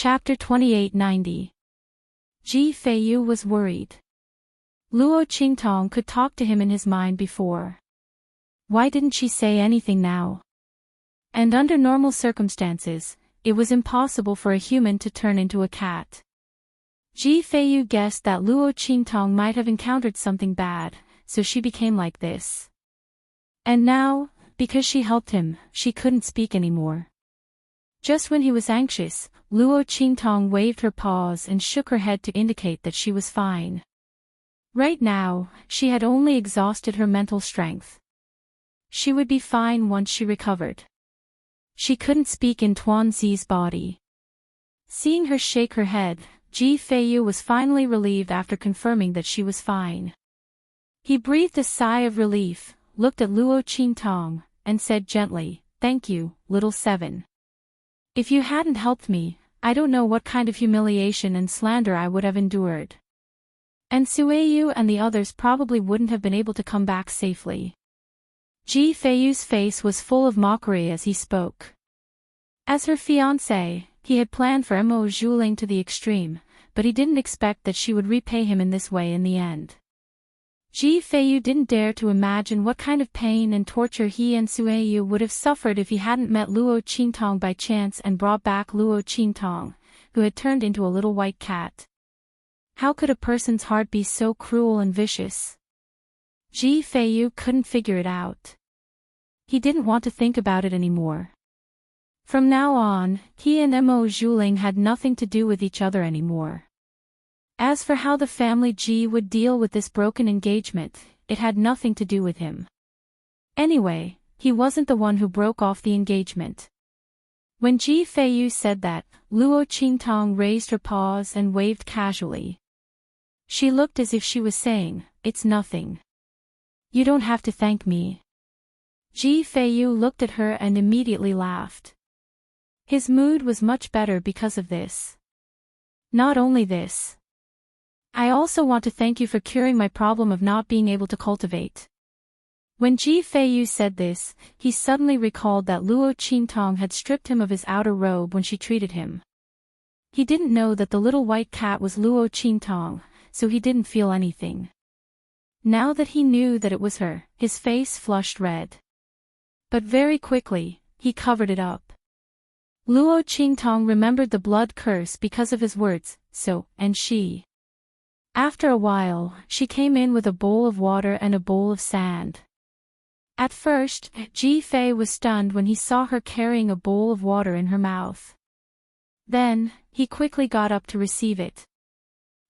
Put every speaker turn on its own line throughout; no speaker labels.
Chapter 2890. Ji Feiyu was worried. Luo Qingtong could talk to him in his mind before. Why didn't she say anything now? And under normal circumstances, it was impossible for a human to turn into a cat. Ji Feiyu guessed that Luo Qingtong might have encountered something bad, so she became like this. And now, because she helped him, she couldn't speak anymore. Just when he was anxious, Luo Qingtong waved her paws and shook her head to indicate that she was fine. Right now, she had only exhausted her mental strength. She would be fine once she recovered. She couldn't speak in Tuanzi's body. Seeing her shake her head, Ji Feiyu was finally relieved after confirming that she was fine. He breathed a sigh of relief, looked at Luo Qingtong, and said gently, "Thank you, little seven. If you hadn't helped me, I don't know what kind of humiliation and slander I would have endured. And Sueyu and the others probably wouldn't have been able to come back safely." Ji Feiyu's face was full of mockery as he spoke. As her fiancé, he had planned for Mo Zhuling to the extreme, but he didn't expect that she would repay him in this way in the end. Ji Feiyu didn't dare to imagine what kind of pain and torture he and Sueyu would have suffered if he hadn't met Luo Qingtong by chance and brought back Luo Qingtong, who had turned into a little white cat. How could a person's heart be so cruel and vicious? Ji Feiyu couldn't figure it out. He didn't want to think about it anymore. From now on, he and Mo Zhuling had nothing to do with each other anymore. As for how the family Ji would deal with this broken engagement, it had nothing to do with him. Anyway, he wasn't the one who broke off the engagement. When Ji Feiyu said that, Luo Qingtong raised her paws and waved casually. She looked as if she was saying, "It's nothing. You don't have to thank me." Ji Feiyu looked at her and immediately laughed. His mood was much better because of this. Not only this. I also want to thank you for curing my problem of not being able to cultivate. When Ji Feiyu said this, he suddenly recalled that Luo Qingtong had stripped him of his outer robe when she treated him. He didn't know that the little white cat was Luo Qingtong, so he didn't feel anything. Now that he knew that it was her, his face flushed red. But very quickly, he covered it up. Luo Qingtong remembered the blood curse because of his words, and she. After a while, she came in with a bowl of water and a bowl of sand. At first, Ji Fei was stunned when he saw her carrying a bowl of water in her mouth. Then, he quickly got up to receive it.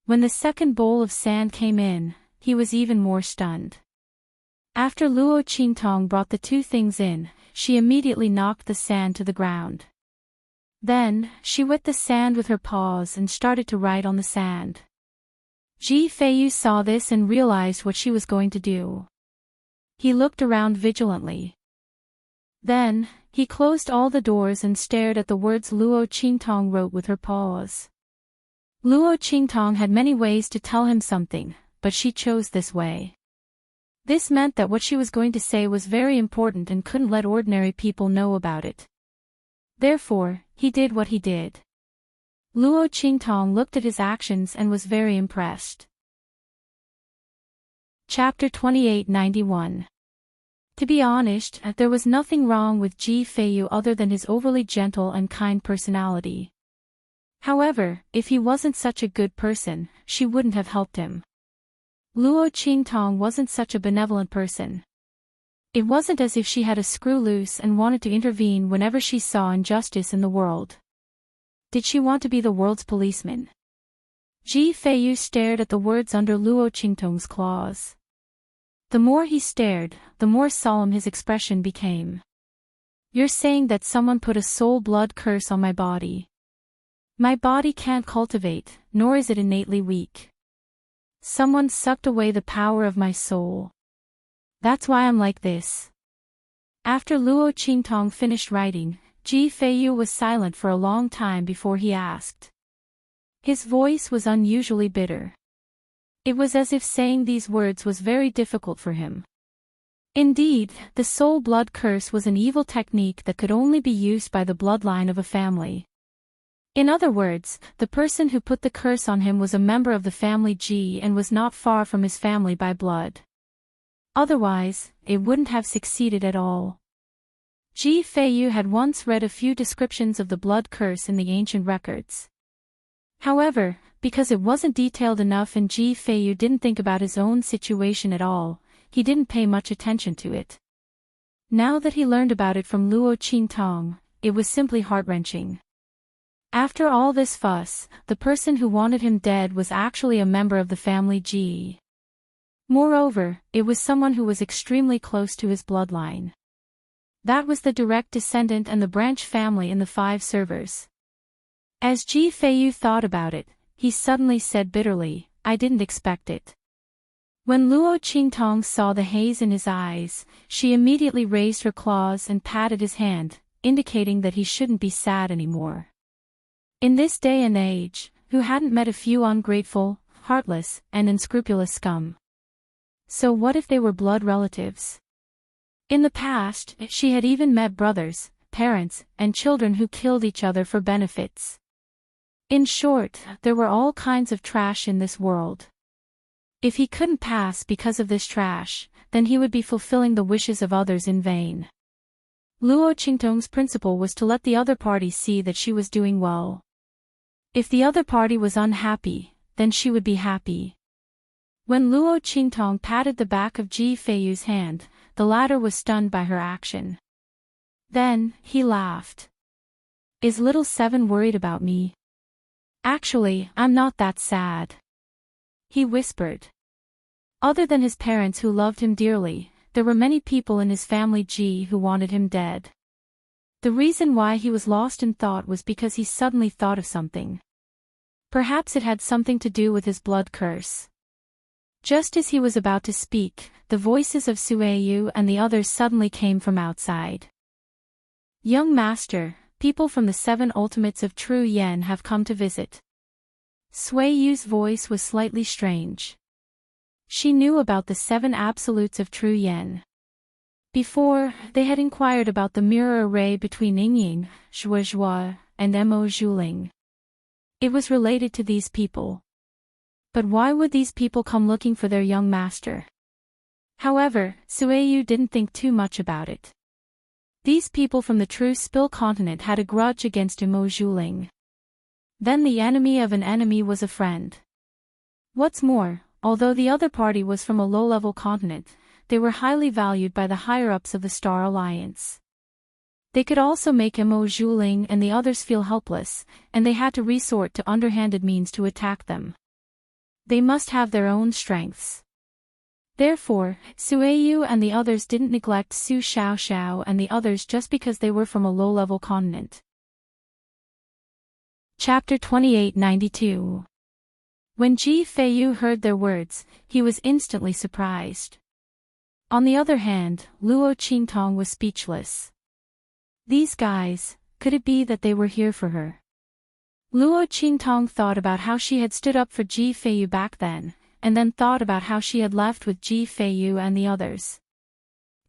When the second bowl of sand came in, he was even more stunned. After Luo Qingtong brought the two things in, she immediately knocked the sand to the ground. Then, she wet the sand with her paws and started to write on the sand. Ji Feiyu saw this and realized what she was going to do. He looked around vigilantly. Then, he closed all the doors and stared at the words Luo Qingtong wrote with her paws. Luo Qingtong had many ways to tell him something, but she chose this way. This meant that what she was going to say was very important and couldn't let ordinary people know about it. Therefore, he did what he did. Luo Qingtong looked at his actions and was very impressed. Chapter 2891. To be honest, there was nothing wrong with Ji Feiyu other than his overly gentle and kind personality. However, if he wasn't such a good person, she wouldn't have helped him. Luo Qingtong wasn't such a benevolent person. It wasn't as if she had a screw loose and wanted to intervene whenever she saw injustice in the world. Did she want to be the world's policeman? Ji Feiyu stared at the words under Luo Qingtong's claws. The more he stared, the more solemn his expression became. "You're saying that someone put a soul blood curse on my body. My body can't cultivate, nor is it innately weak. Someone sucked away the power of my soul. That's why I'm like this." After Luo Qingtong finished writing, Ji Feiyu was silent for a long time before he asked. His voice was unusually bitter. It was as if saying these words was very difficult for him. Indeed, the soul blood curse was an evil technique that could only be used by the bloodline of a family. In other words, the person who put the curse on him was a member of the family Ji and was not far from his family by blood. Otherwise, it wouldn't have succeeded at all. Ji Feiyu had once read a few descriptions of the blood curse in the ancient records. However, because it wasn't detailed enough and Ji Feiyu didn't think about his own situation at all, he didn't pay much attention to it. Now that he learned about it from Luo Qingtong, it was simply heart-wrenching. After all this fuss, the person who wanted him dead was actually a member of the family Ji. Moreover, it was someone who was extremely close to his bloodline. That was the direct descendant and the branch family in the 5 servers. As Ji Feiyu thought about it, he suddenly said bitterly, "I didn't expect it." When Luo Qingtong saw the haze in his eyes, she immediately raised her claws and patted his hand, indicating that he shouldn't be sad anymore. In this day and age, who hadn't met a few ungrateful, heartless, and unscrupulous scum? So what if they were blood relatives? In the past, she had even met brothers, parents, and children who killed each other for benefits. In short, there were all kinds of trash in this world. If he couldn't pass because of this trash, then he would be fulfilling the wishes of others in vain. Luo Qingtong's principle was to let the other party see that she was doing well. If the other party was unhappy, then she would be happy. When Luo Qingtong patted the back of Ji Feiyu's hand, the latter was stunned by her action. Then, he laughed. "Is little Seven worried about me? Actually, I'm not that sad," he whispered. Other than his parents who loved him dearly, there were many people in his family Ji who wanted him dead. The reason why he was lost in thought was because he suddenly thought of something. Perhaps it had something to do with his blood curse. Just as he was about to speak, the voices of Sueyu and the others suddenly came from outside. "Young master, people from the 7 ultimates of True Yen have come to visit." Sueyu's voice was slightly strange. She knew about the 7 absolutes of True Yen. Before, they had inquired about the mirror array between Yingying, Zhuozhuo, and Mo Zhuling. It was related to these people. But why would these people come looking for their young master? However, Sueyu didn't think too much about it. These people from the True Spill continent had a grudge against Mo Zhuling. Then the enemy of an enemy was a friend. What's more, although the other party was from a low-level continent, they were highly valued by the higher-ups of the Star Alliance. They could also make Mo Zhuling and the others feel helpless, and they had to resort to underhanded means to attack them. They must have their own strengths. Therefore, Sueyu and the others didn't neglect Su Xiaoxiao and the others just because they were from a low-level continent. Chapter 2892. When Ji Feiyu heard their words, he was instantly surprised. On the other hand, Luo Qingtong was speechless. These guys, could it be that they were here for her? Luo Qingtong thought about how she had stood up for Ji Feiyu back then, and then thought about how she had left with Ji Feiyu and the others.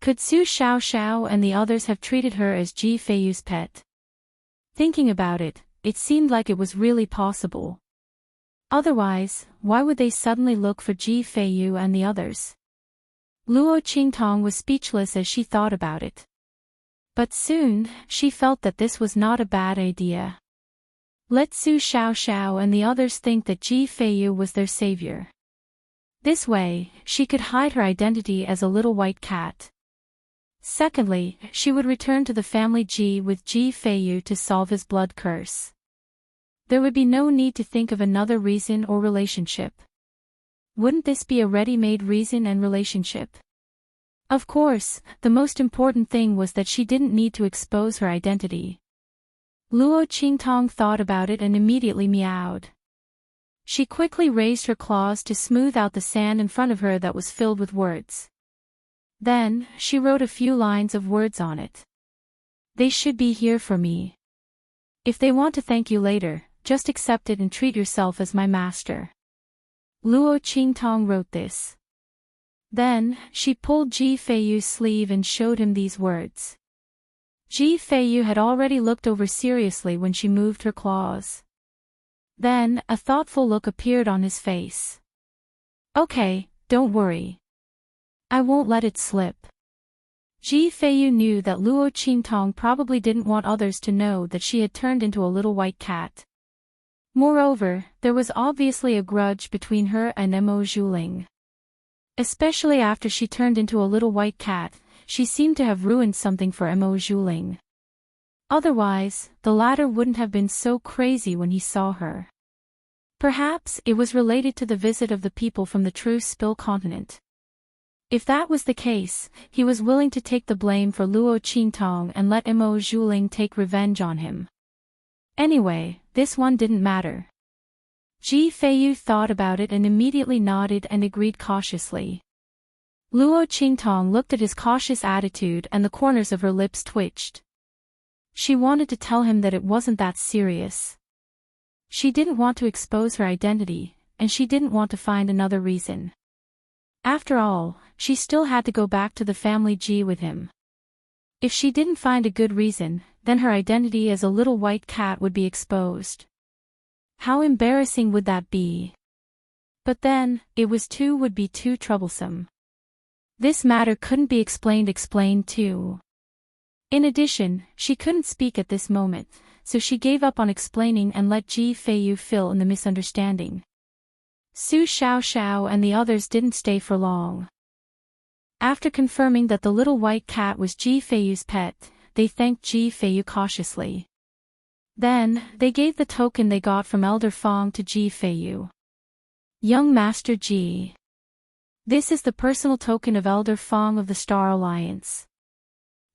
Could Su Xiaoxiao and the others have treated her as Ji Feiyu's pet? Thinking about it, it seemed like it was really possible. Otherwise, why would they suddenly look for Ji Feiyu and the others? Luo Qingtong was speechless as she thought about it. But soon, she felt that this was not a bad idea. Let Su Xiaoxiao and the others think that Ji Feiyu was their savior. This way, she could hide her identity as a little white cat. Secondly, she would return to the family Ji with Ji Feiyu to solve his blood curse. There would be no need to think of another reason or relationship. Wouldn't this be a ready-made reason and relationship? Of course, the most important thing was that she didn't need to expose her identity. Luo Qingtong thought about it and immediately meowed. She quickly raised her claws to smooth out the sand in front of her that was filled with words. Then, she wrote a few lines of words on it. "They should be here for me. If they want to thank you later, just accept it and treat yourself as my master." Luo Qingtong wrote this. Then, she pulled Ji Feiyu's sleeve and showed him these words. Ji Feiyu had already looked over seriously when she moved her claws. Then, a thoughtful look appeared on his face. Okay, don't worry. I won't let it slip. Ji Feiyu knew that Luo Qingtong probably didn't want others to know that she had turned into a little white cat. Moreover, there was obviously a grudge between her and Mo Zhuling. Especially after she turned into a little white cat, she seemed to have ruined something for Mo Zhuling. Otherwise, the latter wouldn't have been so crazy when he saw her. Perhaps it was related to the visit of the people from the true Spill continent. If that was the case, he was willing to take the blame for Luo Qingtong and let Mo Zhuling take revenge on him. Anyway, this one didn't matter. Ji Feiyu thought about it and immediately nodded and agreed cautiously. Luo Qingtong looked at his cautious attitude and the corners of her lips twitched. She wanted to tell him that it wasn't that serious. She didn't want to expose her identity, and she didn't want to find another reason. After all, she still had to go back to the family Ji with him. If she didn't find a good reason, then her identity as a little white cat would be exposed. How embarrassing would that be? But then, would be too troublesome. This matter couldn't be explained too. In addition, she couldn't speak at this moment, so she gave up on explaining and let Ji Feiyu fill in the misunderstanding. Su Xiaoxiao and the others didn't stay for long. After confirming that the little white cat was Ji Feiyu's pet, they thanked Ji Feiyu cautiously. Then, they gave the token they got from Elder Fong to Ji Feiyu. Young Master Ji. This is the personal token of Elder Fong of the Star Alliance.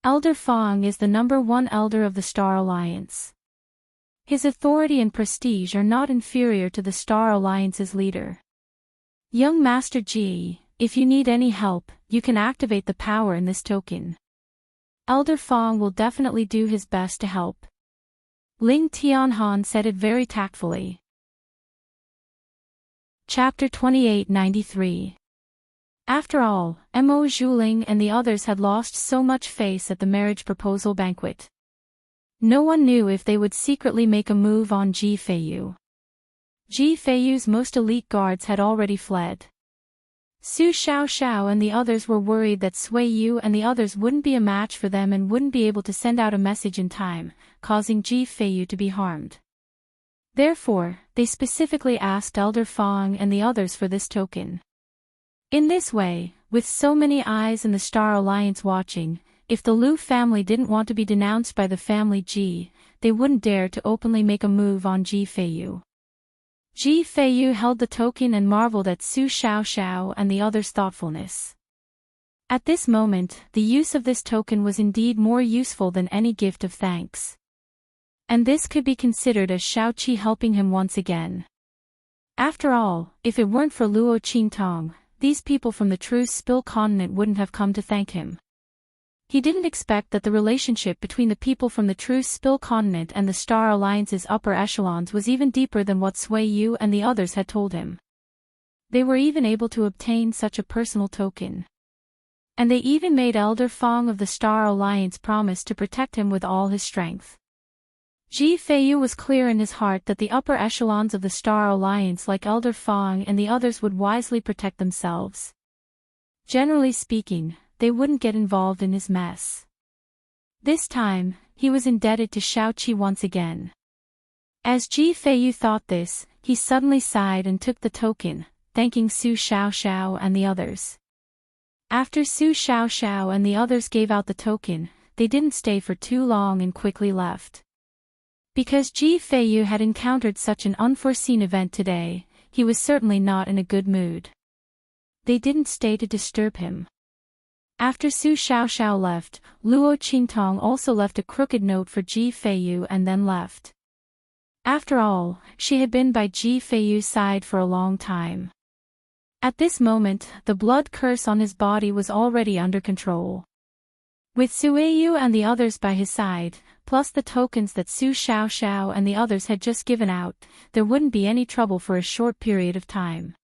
Elder Fong is the #1 elder of the Star Alliance. His authority and prestige are not inferior to the Star Alliance's leader. Young Master Ji, if you need any help, you can activate the power in this token. Elder Fong will definitely do his best to help. Ling Tianhan said it very tactfully. Chapter 2893. After all, Mo Zhuling and the others had lost so much face at the marriage proposal banquet. No one knew if they would secretly make a move on Ji Feiyu. Ji Feiyu's most elite guards had already fled. Su Xiaoxiao and the others were worried that Sui Yu and the others wouldn't be a match for them and wouldn't be able to send out a message in time, causing Ji Feiyu to be harmed. Therefore, they specifically asked Elder Fong and the others for this token. In this way, with so many eyes in the Star Alliance watching, if the Lu family didn't want to be denounced by the family Ji, they wouldn't dare to openly make a move on Ji Feiyu. Ji Feiyu held the token and marveled at Su Xiaoxiao and the others' thoughtfulness. At this moment, the use of this token was indeed more useful than any gift of thanks. And this could be considered as Shaoqi helping him once again. After all, if it weren't for Luo Qingtong, these people from the true Spill continent wouldn't have come to thank him. He didn't expect that the relationship between the people from the true Spill continent and the Star Alliance's upper echelons was even deeper than what Sui Yu and the others had told him. They were even able to obtain such a personal token. And they even made Elder Fong of the Star Alliance promise to protect him with all his strength. Ji Feiyu was clear in his heart that the upper echelons of the Star Alliance like Elder Fong and the others would wisely protect themselves. Generally speaking, they wouldn't get involved in his mess. This time, he was indebted to Shaoqi once again. As Ji Feiyu thought this, he suddenly sighed and took the token, thanking Su Xiaoxiao and the others. After Su Xiaoxiao and the others gave out the token, they didn't stay for too long and quickly left. Because Ji Feiyu had encountered such an unforeseen event today, he was certainly not in a good mood. They didn't stay to disturb him. After Su Xiaoxiao left, Luo Qingtong also left a crooked note for Ji Feiyu and then left. After all, she had been by Ji Feiyu's side for a long time. At this moment, the blood curse on his body was already under control. With Sui Yu and the others by his side, plus the tokens that Su Xiaoxiao and the others had just given out, there wouldn't be any trouble for a short period of time.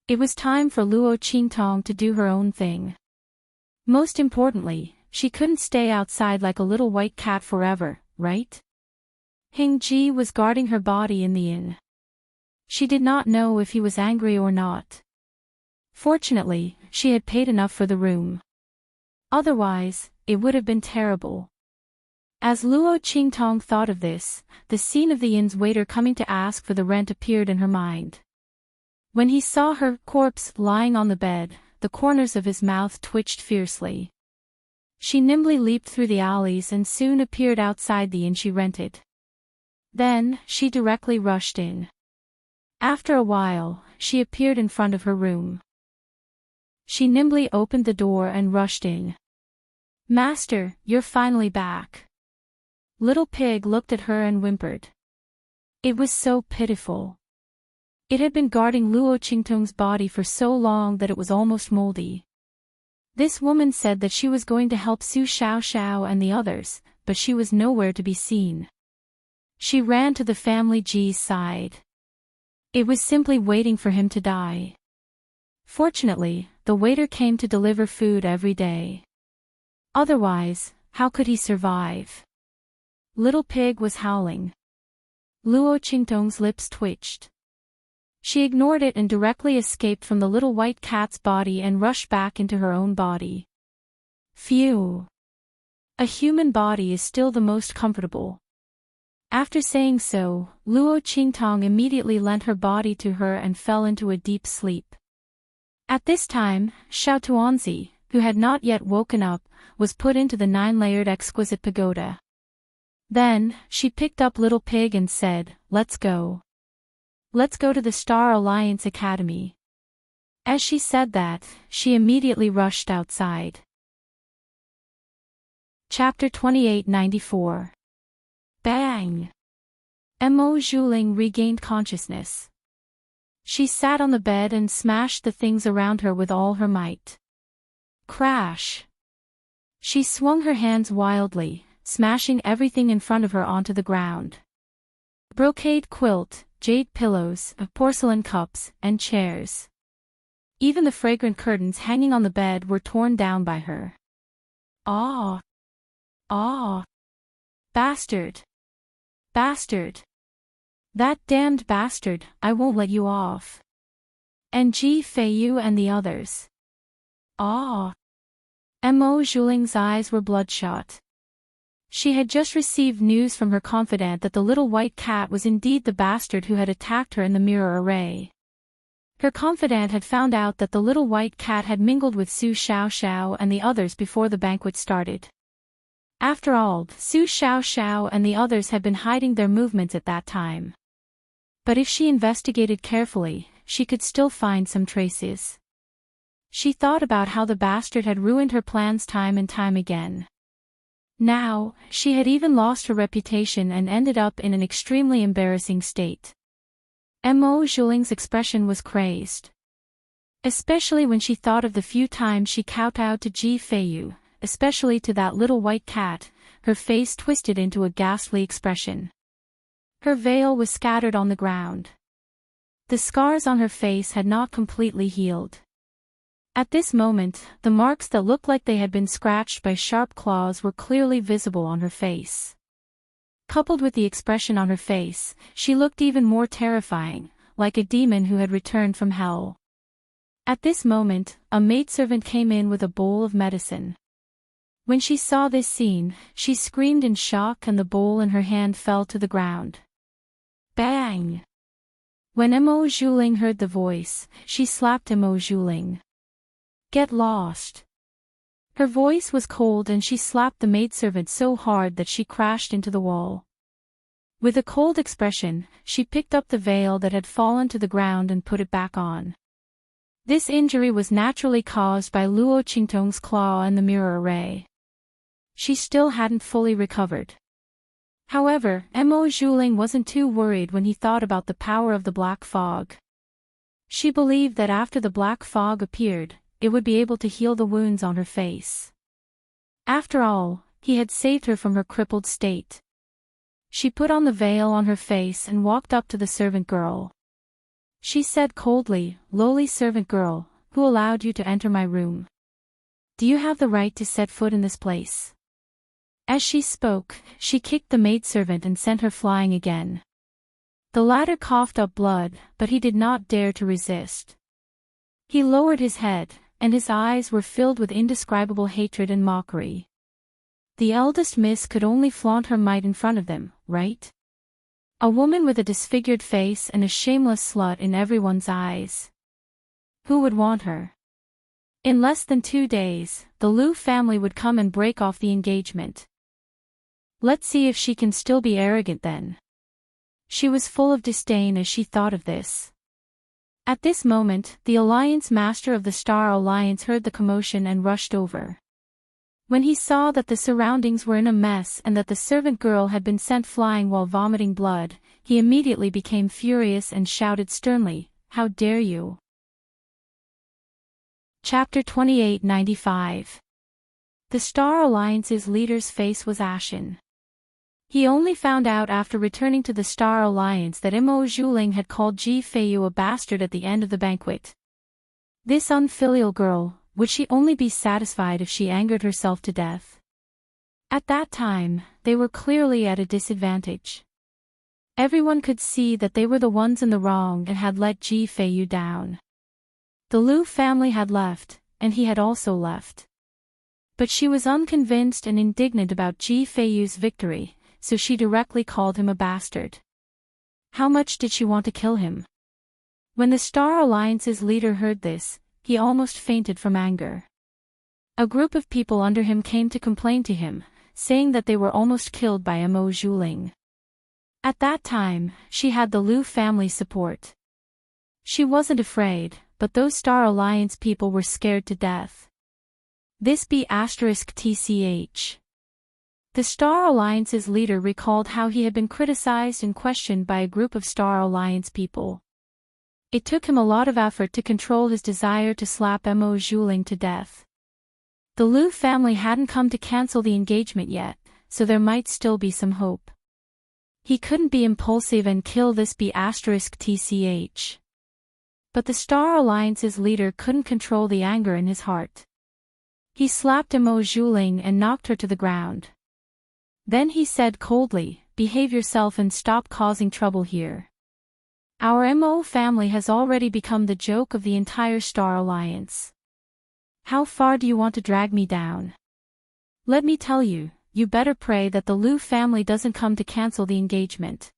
It was time for Luo Qingtong to do her own thing. Most importantly, she couldn't stay outside like a little white cat forever, right? Hing-ji was guarding her body in the inn. She did not know if he was angry or not. Fortunately, she had paid enough for the room. Otherwise, it would have been terrible. As Luo Qingtong thought of this, the scene of the inn's waiter coming to ask for the rent appeared in her mind. When he saw her corpse lying on the bed, the corners of his mouth twitched fiercely. She nimbly leaped through the alleys and soon appeared outside the inn she rented. Then, she directly rushed in. After a while, she appeared in front of her room. She nimbly opened the door and rushed in. "Master, you're finally back." Little Pig looked at her and whimpered. It was so pitiful. It had been guarding Luo Qingtong's body for so long that it was almost moldy. This woman said that she was going to help Su Xiaoxiao and the others, but she was nowhere to be seen. She ran to the family Ji's side. It was simply waiting for him to die. Fortunately, the waiter came to deliver food every day. Otherwise, how could he survive? Little Pig was howling. Luo Qingtong's lips twitched. She ignored it and directly escaped from the little white cat's body and rushed back into her own body. Phew! A human body is still the most comfortable. After saying so, Luo Qingtong immediately lent her body to her and fell into a deep sleep. At this time, Xiao Tuanzi, who had not yet woken up, was put into the 9-layered exquisite pagoda. Then, she picked up Little Pig and said, "Let's go. Let's go to the Star Alliance Academy." As she said that, she immediately rushed outside. Chapter 2894. Bang! Mo Zhuling regained consciousness. She sat on the bed and smashed the things around her with all her might. Crash! She swung her hands wildly, smashing everything in front of her onto the ground. Brocade quilt, jade pillows, porcelain cups, and chairs. Even the fragrant curtains hanging on the bed were torn down by her. Ah! Ah! Bastard! Bastard! That damned bastard, I won't let you off. And Ji Feiyu and the others. Ah! Mo Zhuling's eyes were bloodshot. She had just received news from her confidant that the little white cat was indeed the bastard who had attacked her in the mirror array. Her confidant had found out that the little white cat had mingled with Su Xiaoxiao and the others before the banquet started. After all, Su Xiaoxiao and the others had been hiding their movements at that time. But if she investigated carefully, she could still find some traces. She thought about how the bastard had ruined her plans time and time again. Now, she had even lost her reputation and ended up in an extremely embarrassing state. Mo Zhuling's expression was crazed. Especially when she thought of the few times she kowtowed to Ji Feiyu, especially to that little white cat, her face twisted into a ghastly expression. Her veil was scattered on the ground. The scars on her face had not completely healed. At this moment, the marks that looked like they had been scratched by sharp claws were clearly visible on her face. Coupled with the expression on her face, she looked even more terrifying, like a demon who had returned from hell. At this moment, a maidservant came in with a bowl of medicine. When she saw this scene, she screamed in shock and the bowl in her hand fell to the ground. Bang! When Mo Zhuling heard the voice, she slapped Mo Zhuling. Get lost! Her voice was cold and she slapped the maidservant so hard that she crashed into the wall. With a cold expression, she picked up the veil that had fallen to the ground and put it back on. This injury was naturally caused by Luo Qingtong's claw and the mirror array. She still hadn't fully recovered. However, Mo Zhuling wasn't too worried when he thought about the power of the black fog. She believed that after the black fog appeared, it would be able to heal the wounds on her face. After all, he had saved her from her crippled state. She put on the veil on her face and walked up to the servant girl. She said coldly, "Lowly servant girl, who allowed you to enter my room?" do you have the right to set foot in this place? As she spoke, she kicked the maidservant and sent her flying again. The latter coughed up blood, but he did not dare to resist. He lowered his head, and his eyes were filled with indescribable hatred and mockery. The eldest miss could only flaunt her might in front of them, right? A woman with a disfigured face and a shameless slut in everyone's eyes. Who would want her? In less than 2 days, the Liu family would come and break off the engagement. Let's see if she can still be arrogant then. She was full of disdain as she thought of this. At this moment, the Alliance Master of the Star Alliance heard the commotion and rushed over. When he saw that the surroundings were in a mess and that the servant girl had been sent flying while vomiting blood, he immediately became furious and shouted sternly, "How dare you?" Chapter 2895. The Star Alliance's leader's face was ashen. He only found out after returning to the Star Alliance that Mo Zhuling had called Ji Feiyu a bastard at the end of the banquet. This unfilial girl, would she only be satisfied if she angered herself to death? At that time, they were clearly at a disadvantage. Everyone could see that they were the ones in the wrong and had let Ji Feiyu down. The Liu family had left, and he had also left. But she was unconvinced and indignant about Ji Feiyu's victory, so she directly called him a bastard. How much did she want to kill him? When the Star Alliance's leader heard this, he almost fainted from anger. A group of people under him came to complain to him, saying that they were almost killed by Mo Zhuling. At that time, she had the Liu family's support. She wasn't afraid, but those Star Alliance people were scared to death. This **TCH. The Star Alliance's leader recalled how he had been criticized and questioned by a group of Star Alliance people. It took him a lot of effort to control his desire to slap Mo Zhuling to death. The Liu family hadn't come to cancel the engagement yet, so there might still be some hope. He couldn't be impulsive and kill this **TCH. But the Star Alliance's leader couldn't control the anger in his heart. He slapped Mo Zhuling and knocked her to the ground. Then he said coldly, "Behave yourself and stop causing trouble here. Our Mo family has already become the joke of the entire Star Alliance. How far do you want to drag me down? Let me tell you, you better pray that the Liu family doesn't come to cancel the engagement.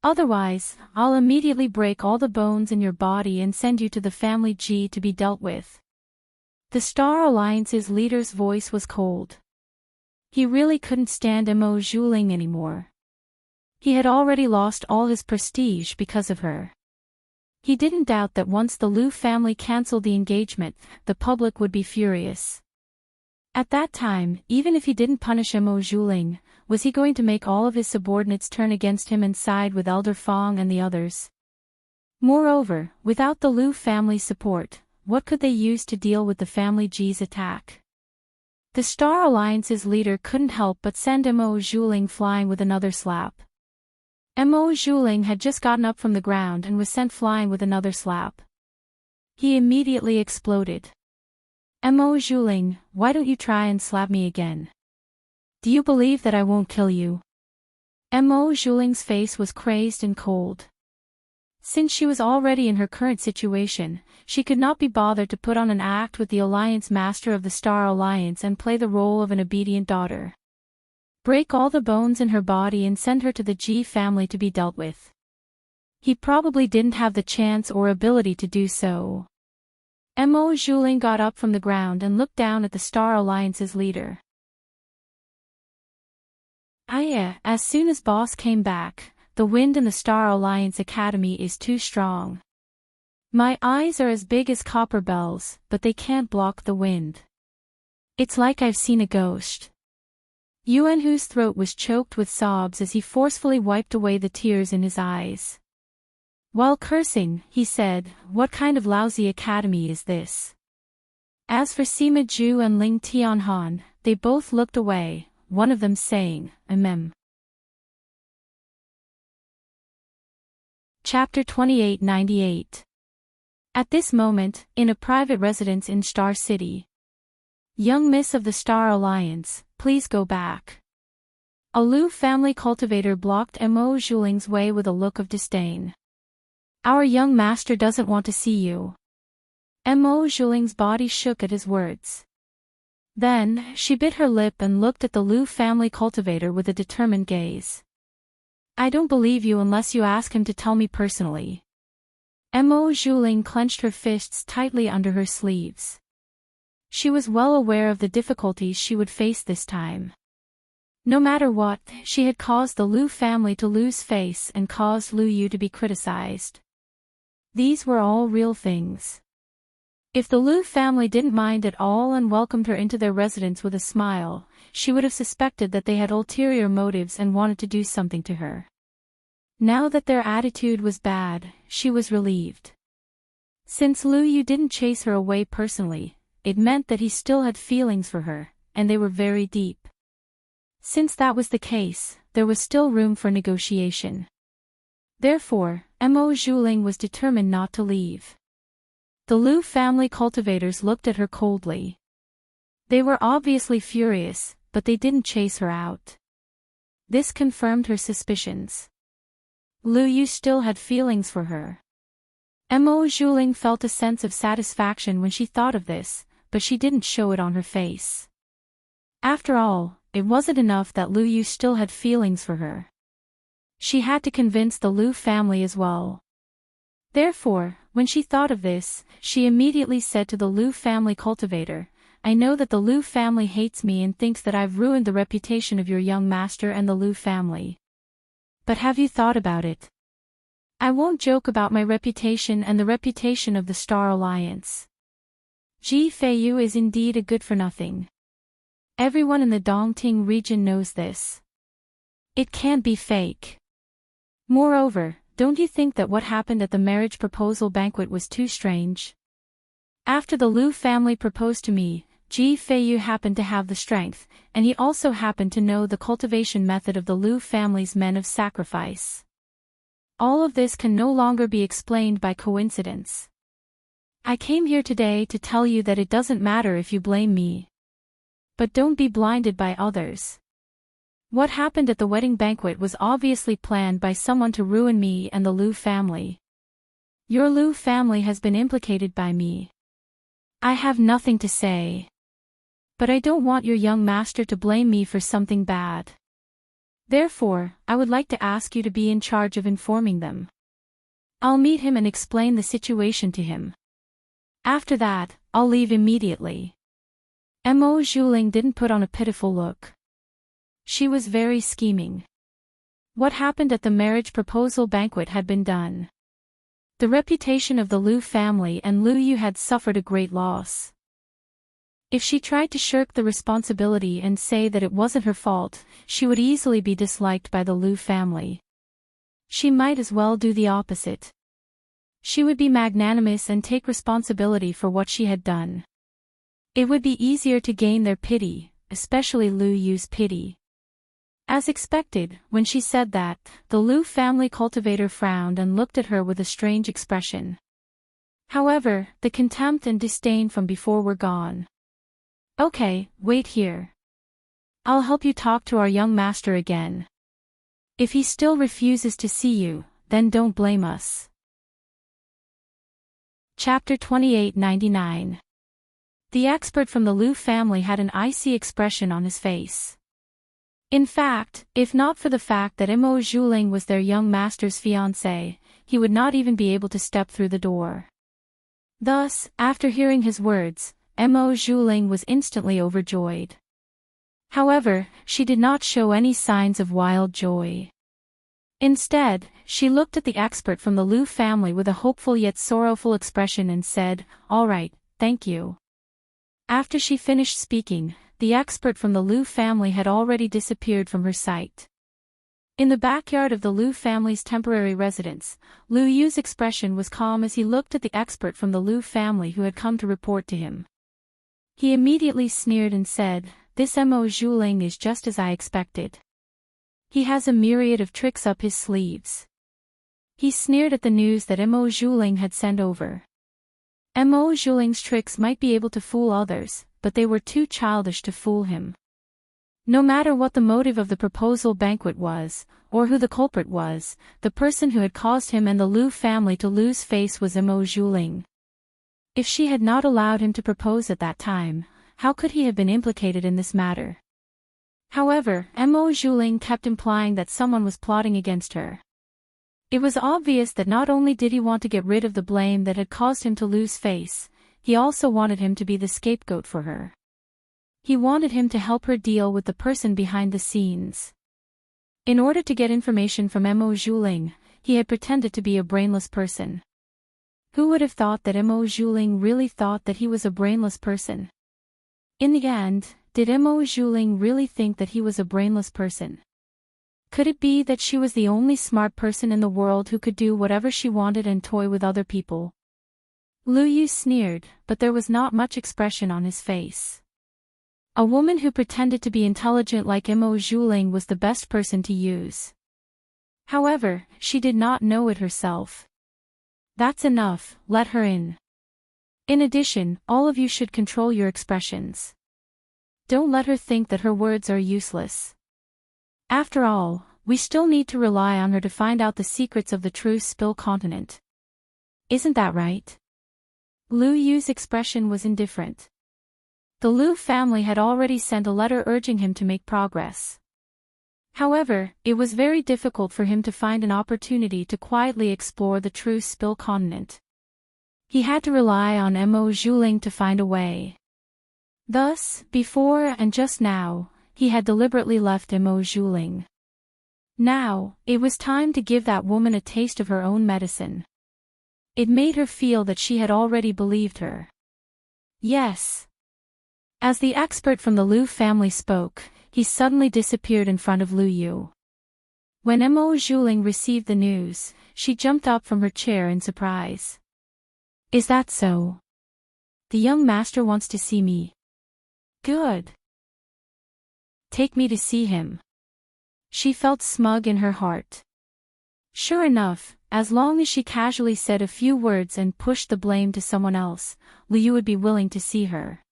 Otherwise, I'll immediately break all the bones in your body and send you to the family G to be dealt with." The Star Alliance's leader's voice was cold. He really couldn't stand Mo Zhuling anymore. He had already lost all his prestige because of her. He didn't doubt that once the Liu family cancelled the engagement, the public would be furious. At that time, even if he didn't punish Mo Zhuling, was he going to make all of his subordinates turn against him and side with Elder Fong and the others? Moreover, without the Liu family's support, what could they use to deal with the family G's attack? The Star Alliance's leader couldn't help but send Mo Zhuling flying with another slap. Mo Zhuling had just gotten up from the ground and was sent flying with another slap. He immediately exploded. Mo Zhuling, why don't you try and slap me again? Do you believe that I won't kill you? Mo Zhuling's face was crazed and cold. Since she was already in her current situation, she could not be bothered to put on an act with the Alliance Master of the Star Alliance and play the role of an obedient daughter. Break all the bones in her body and send her to the G family to be dealt with. He probably didn't have the chance or ability to do so. Mo Zhuling got up from the ground and looked down at the Star Alliance's leader. As soon as boss came back, the wind in the Star Alliance Academy is too strong. My eyes are as big as copper bells, but they can't block the wind. It's like I've seen a ghost. Yuan Hu's throat was choked with sobs as he forcefully wiped away the tears in his eyes. While cursing, he said, "What kind of lousy academy is this?" As for Sima Ju and Ling Tianhan, they both looked away, one of them saying, "Ahem." Chapter 2898. At this moment, in a private residence in Star City, Young Miss of the Star Alliance, please go back. A Lu family cultivator blocked Mo Zhuling's way with a look of disdain. Our young master doesn't want to see you. Mo Zhuling's body shook at his words. Then, she bit her lip and looked at the Lu family cultivator with a determined gaze. I don't believe you unless you ask him to tell me personally. Mo Zhuling clenched her fists tightly under her sleeves. She was well aware of the difficulties she would face this time. No matter what, she had caused the Lu family to lose face and caused Lu Yu to be criticized. These were all real things. If the Lu family didn't mind at all and welcomed her into their residence with a smile, she would have suspected that they had ulterior motives and wanted to do something to her. Now that their attitude was bad, she was relieved. Since Lu Yu didn't chase her away personally, it meant that he still had feelings for her, and they were very deep. Since that was the case, there was still room for negotiation. Therefore, Mo Zhuling was determined not to leave. The Lu family cultivators looked at her coldly. They were obviously furious, but they didn't chase her out. This confirmed her suspicions. Lu Yu still had feelings for her. Mo Zhuling felt a sense of satisfaction when she thought of this, but she didn't show it on her face. After all, it wasn't enough that Lu Yu still had feelings for her. She had to convince the Lu family as well. Therefore, when she thought of this, she immediately said to the Lu family cultivator, I know that the Lu family hates me and thinks that I've ruined the reputation of your young master and the Lu family. But have you thought about it? I won't joke about my reputation and the reputation of the Star Alliance. Ji Feiyu is indeed a good-for-nothing. Everyone in the Dongting region knows this. It can't be fake. Moreover, don't you think that what happened at the marriage proposal banquet was too strange? After the Lu family proposed to me, Ji Feiyu happened to have the strength, and he also happened to know the cultivation method of the Lu family's men of sacrifice. All of this can no longer be explained by coincidence. I came here today to tell you that it doesn't matter if you blame me. But don't be blinded by others. What happened at the wedding banquet was obviously planned by someone to ruin me and the Lu family. Your Lu family has been implicated by me. I have nothing to say. But I don't want your young master to blame me for something bad. Therefore, I would like to ask you to be in charge of informing them. I'll meet him and explain the situation to him. After that, I'll leave immediately. Mo Zhuling didn't put on a pitiful look. She was very scheming. What happened at the marriage proposal banquet had been done. The reputation of the Lu family and Lu Yu had suffered a great loss. If she tried to shirk the responsibility and say that it wasn't her fault, she would easily be disliked by the Lu family. She might as well do the opposite. She would be magnanimous and take responsibility for what she had done. It would be easier to gain their pity, especially Lu Yu's pity. As expected, when she said that, the Lu family cultivator frowned and looked at her with a strange expression. However, the contempt and disdain from before were gone. Okay, wait here. I'll help you talk to our young master again. If he still refuses to see you, then don't blame us. Chapter 2899. The expert from the Lu family had an icy expression on his face. In fact, if not for the fact that Mo Zhuling was their young master's fiancée, he would not even be able to step through the door. Thus, after hearing his words, Mo Zhuling was instantly overjoyed. However, she did not show any signs of wild joy. Instead, she looked at the expert from the Lu family with a hopeful yet sorrowful expression and said, "All right, thank you." After she finished speaking, the expert from the Lu family had already disappeared from her sight. In the backyard of the Lu family's temporary residence, Lu Yu's expression was calm as he looked at the expert from the Lu family who had come to report to him. He immediately sneered and said, "This Mo Zhuling is just as I expected. He has a myriad of tricks up his sleeves." He sneered at the news that Mo Zhuling had sent over. Mo Zhuling's tricks might be able to fool others, but they were too childish to fool him. No matter what the motive of the proposal banquet was, or who the culprit was, the person who had caused him and the Liu family to lose face was Mo Zhuling. If she had not allowed him to propose at that time, how could he have been implicated in this matter? However, Mo Zhuling kept implying that someone was plotting against her. It was obvious that not only did he want to get rid of the blame that had caused him to lose face, he also wanted him to be the scapegoat for her. He wanted him to help her deal with the person behind the scenes. In order to get information from Mo Zhuling, he had pretended to be a brainless person. Who would have thought that Mo Zhuling really thought that he was a brainless person? In the end, did Mo Zhuling really think that he was a brainless person? Could it be that she was the only smart person in the world who could do whatever she wanted and toy with other people? Liu Yu sneered, but there was not much expression on his face. A woman who pretended to be intelligent like Mo Zhuling was the best person to use. However, she did not know it herself. That's enough, let her in. In addition, all of you should control your expressions. Don't let her think that her words are useless. After all, we still need to rely on her to find out the secrets of the true Spill continent. Isn't that right? Liu Yu's expression was indifferent. The Liu family had already sent a letter urging him to make progress. However, it was very difficult for him to find an opportunity to quietly explore the true Spill continent. He had to rely on Mo Zhuling to find a way. Thus, before and just now, he had deliberately left Mo Zhuling. Now, it was time to give that woman a taste of her own medicine. It made her feel that she had already believed her. Yes. As the expert from the Liu family spoke, he suddenly disappeared in front of Liu Yu. When Mo Zhuling received the news, she jumped up from her chair in surprise. Is that so? The young master wants to see me. Good. Take me to see him. She felt smug in her heart. Sure enough, as long as she casually said a few words and pushed the blame to someone else, Liu Yu would be willing to see her.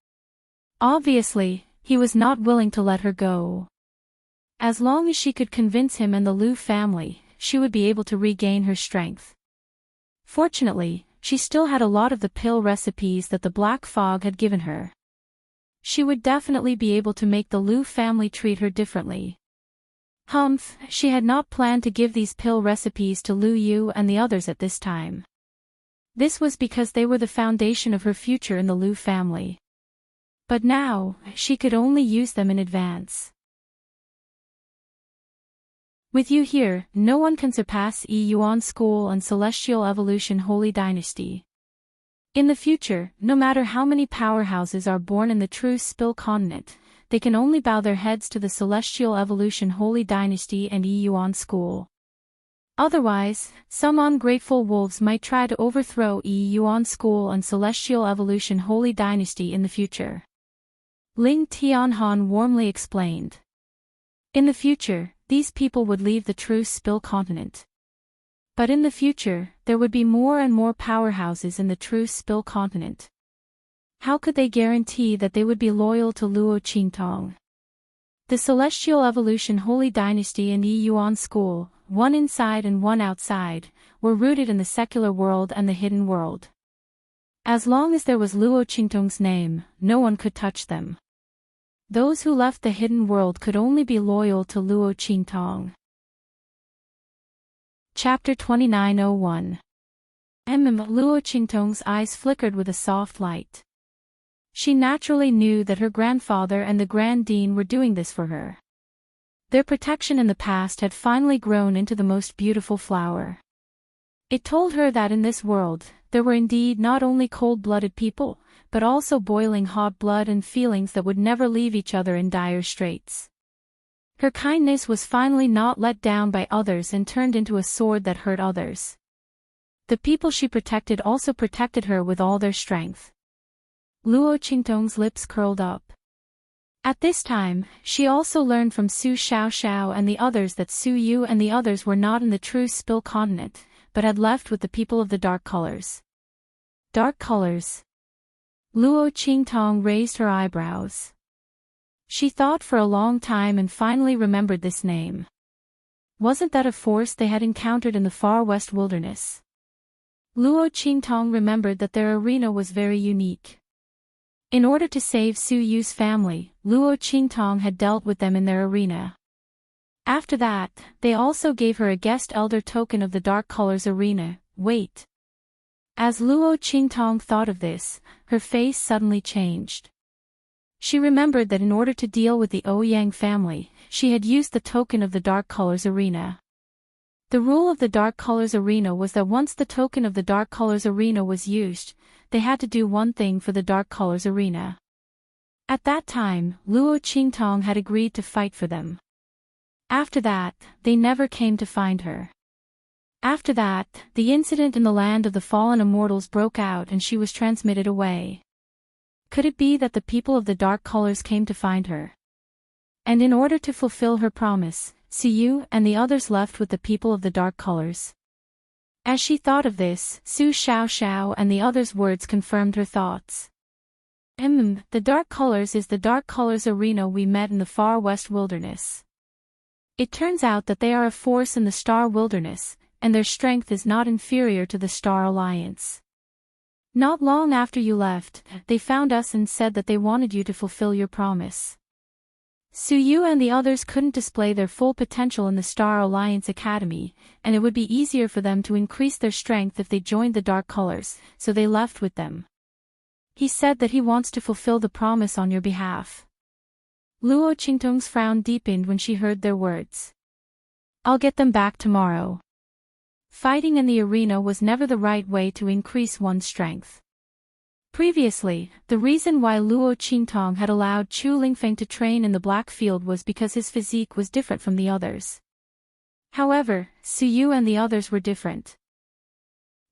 Obviously, he was not willing to let her go. As long as she could convince him and the Liu family, she would be able to regain her strength. Fortunately, she still had a lot of the pill recipes that the Black Fog had given her. She would definitely be able to make the Liu family treat her differently. Humph, she had not planned to give these pill recipes to Liu Yu and the others at this time. This was because they were the foundation of her future in the Liu family. But now, she could only use them in advance. With you here, no one can surpass Yuan School and Celestial Evolution Holy Dynasty. In the future, no matter how many powerhouses are born in the true Spill continent, they can only bow their heads to the Celestial Evolution Holy Dynasty and Yuan School. Otherwise, some ungrateful wolves might try to overthrow Yuan School and Celestial Evolution Holy Dynasty in the future. Ling Tianhan warmly explained. In the future, these people would leave the true Spill continent. But in the future, there would be more and more powerhouses in the true Spill continent. How could they guarantee that they would be loyal to Luo Qingtong? The Celestial Evolution Holy Dynasty and Yuan School, one inside and one outside, were rooted in the secular world and the hidden world. As long as there was Luo Qingtong's name, no one could touch them. Those who left the hidden world could only be loyal to Luo Qingtong. Chapter 2901. Luo Qingtong's eyes flickered with a soft light. She naturally knew that her grandfather and the Grand Dean were doing this for her. Their protection in the past had finally grown into the most beautiful flower. It told her that in this world, there were indeed not only cold-blooded people, but also boiling hot blood and feelings that would never leave each other in dire straits. Her kindness was finally not let down by others and turned into a sword that hurt others. The people she protected also protected her with all their strength. Luo Qingtong's lips curled up. At this time, she also learned from Su Xiaoxiao and the others that Su Yu and the others were not in the true Spill continent, but had left with the people of the dark colors. Dark colors. Luo Qingtong raised her eyebrows. She thought for a long time and finally remembered this name. Wasn't that a force they had encountered in the far west wilderness? Luo Qingtong remembered that their arena was very unique. In order to save Su Yu's family, Luo Qingtong had dealt with them in their arena. After that, they also gave her a guest elder token of the Dark Colors arena. Wait. As Luo Qingtong thought of this, her face suddenly changed. She remembered that in order to deal with the Ouyang family, she had used the token of the Dark Colors arena. The rule of the Dark Colors arena was that once the token of the Dark Colors arena was used, they had to do one thing for the Dark Colors arena. At that time, Luo Qingtong had agreed to fight for them. After that, they never came to find her. After that, the incident in the land of the fallen immortals broke out and she was transmitted away. Could it be that the people of the Dark Colors came to find her? And in order to fulfill her promise, Su Yu and the others left with the people of the Dark Colors. As she thought of this, Su Xiao and the others' words confirmed her thoughts. The Dark Colors is the Dark Colors arena we met in the far west wilderness. It turns out that they are a force in the Star Wilderness, and their strength is not inferior to the Star Alliance. Not long after you left, they found us and said that they wanted you to fulfill your promise. Su Yu and the others couldn't display their full potential in the Star Alliance Academy, and it would be easier for them to increase their strength if they joined the Dark Colors, so they left with them. He said that he wants to fulfill the promise on your behalf. Luo Qingtong's frown deepened when she heard their words. I'll get them back tomorrow. Fighting in the arena was never the right way to increase one's strength. Previously, the reason why Luo Qingtong had allowed Chu Lingfeng to train in the Black Field was because his physique was different from the others. However, Su Yu and the others were different.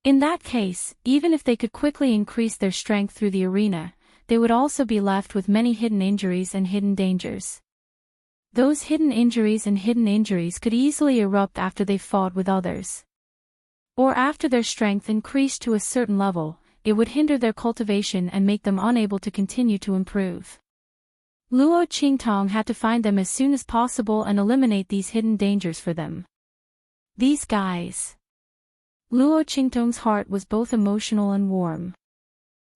In that case, even if they could quickly increase their strength through the arena, they would also be left with many hidden injuries and hidden dangers. Those hidden injuries could easily erupt after they fought with others. Or after their strength increased to a certain level, it would hinder their cultivation and make them unable to continue to improve. Luo Qingtong had to find them as soon as possible and eliminate these hidden dangers for them. These guys. Luo Qingtong's heart was both emotional and warm.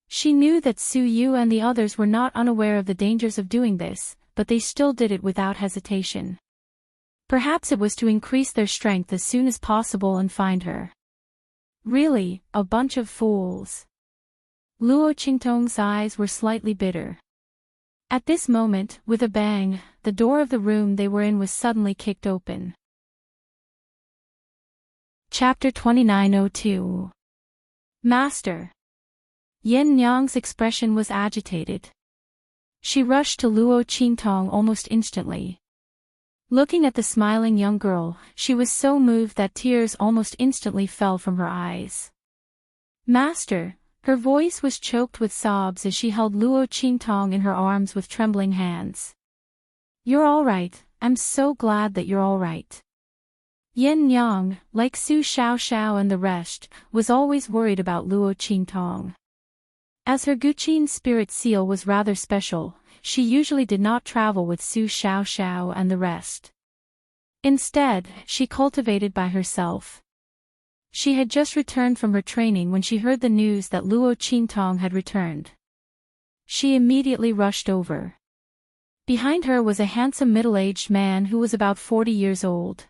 She knew that Su Yu and the others were not unaware of the dangers of doing this, but they still did it without hesitation. Perhaps it was to increase their strength as soon as possible and find her. Really, a bunch of fools. Luo Qingtong's eyes were slightly bitter. At this moment, with a bang, the door of the room they were in was suddenly kicked open. Chapter 2902. Master. Yin Nyang's expression was agitated. She rushed to Luo Qingtong almost instantly. Looking at the smiling young girl, she was so moved that tears almost instantly fell from her eyes. Master. Her voice was choked with sobs as she held Luo Qingtong in her arms with trembling hands. You're all right, I'm so glad that you're all right. Yin Nyang, like Su Xiao and the rest, was always worried about Luo Qingtong. As her Guqin spirit seal was rather special, she usually did not travel with Su Xiao and the rest. Instead, she cultivated by herself. She had just returned from her training when she heard the news that Luo Qingtong had returned. She immediately rushed over. Behind her was a handsome middle-aged man who was about 40 years old.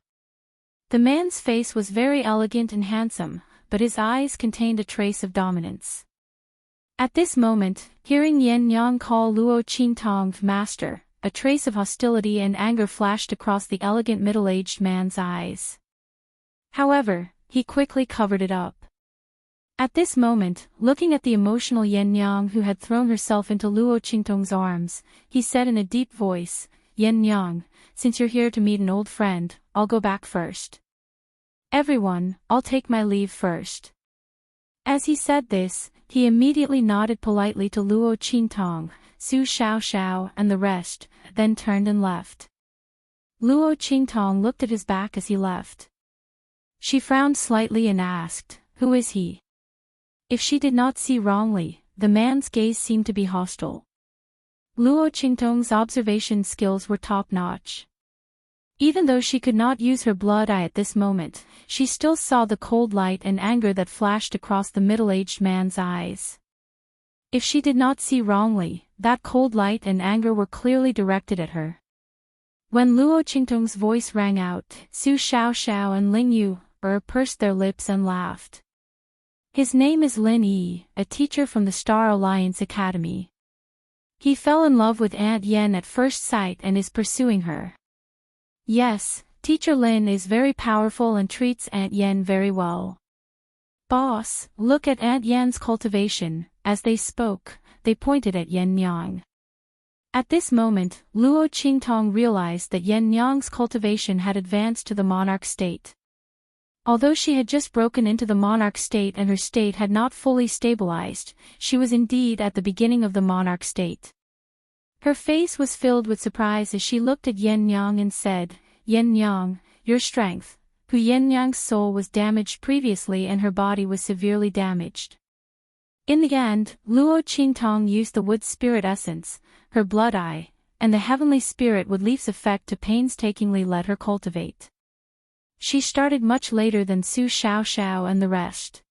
The man's face was very elegant and handsome, but his eyes contained a trace of dominance. At this moment, hearing Yin Yang call Luo Qingtong master, a trace of hostility and anger flashed across the elegant middle-aged man's eyes. However, he quickly covered it up. At this moment, looking at the emotional Yin Yang who had thrown herself into Luo Qingtong's arms, he said in a deep voice, Yin Yang, since you're here to meet an old friend, I'll go back first. Everyone, I'll take my leave first. As he said this, he immediately nodded politely to Luo Qingtong, Su Xiao and the rest, then turned and left. Luo Qingtong looked at his back as he left. She frowned slightly and asked, who is he? If she did not see wrongly, the man's gaze seemed to be hostile. Luo Qingtong's observation skills were top-notch. Even though she could not use her blood eye at this moment, she still saw the cold light and anger that flashed across the middle-aged man's eyes. If she did not see wrongly, that cold light and anger were clearly directed at her. When Luo Qingtong's voice rang out, Su Xiaoxiao and Ling Yu pursed their lips and laughed. His name is Lin Yi, a teacher from the Star Alliance Academy. He fell in love with Aunt Yen at first sight and is pursuing her. Yes, Teacher Lin is very powerful and treats Aunt Yen very well. Boss, look at Aunt Yen's cultivation. As they spoke, they pointed at Yen Nyang. At this moment, Luo Qingtong realized that Yen Nyang's cultivation had advanced to the monarch state. Although she had just broken into the monarch state and her state had not fully stabilized, she was indeed at the beginning of the monarch state. Her face was filled with surprise as she looked at Yen Nyang and said, Yen Nyang, your strength. Yen Nyang's soul was damaged previously and her body was severely damaged. In the end, Luo Qingtong used the wood spirit essence, her blood eye, and the heavenly spirit would leaf's effect to painstakingly let her cultivate. She started much later than Su Xiaoxiao and the rest.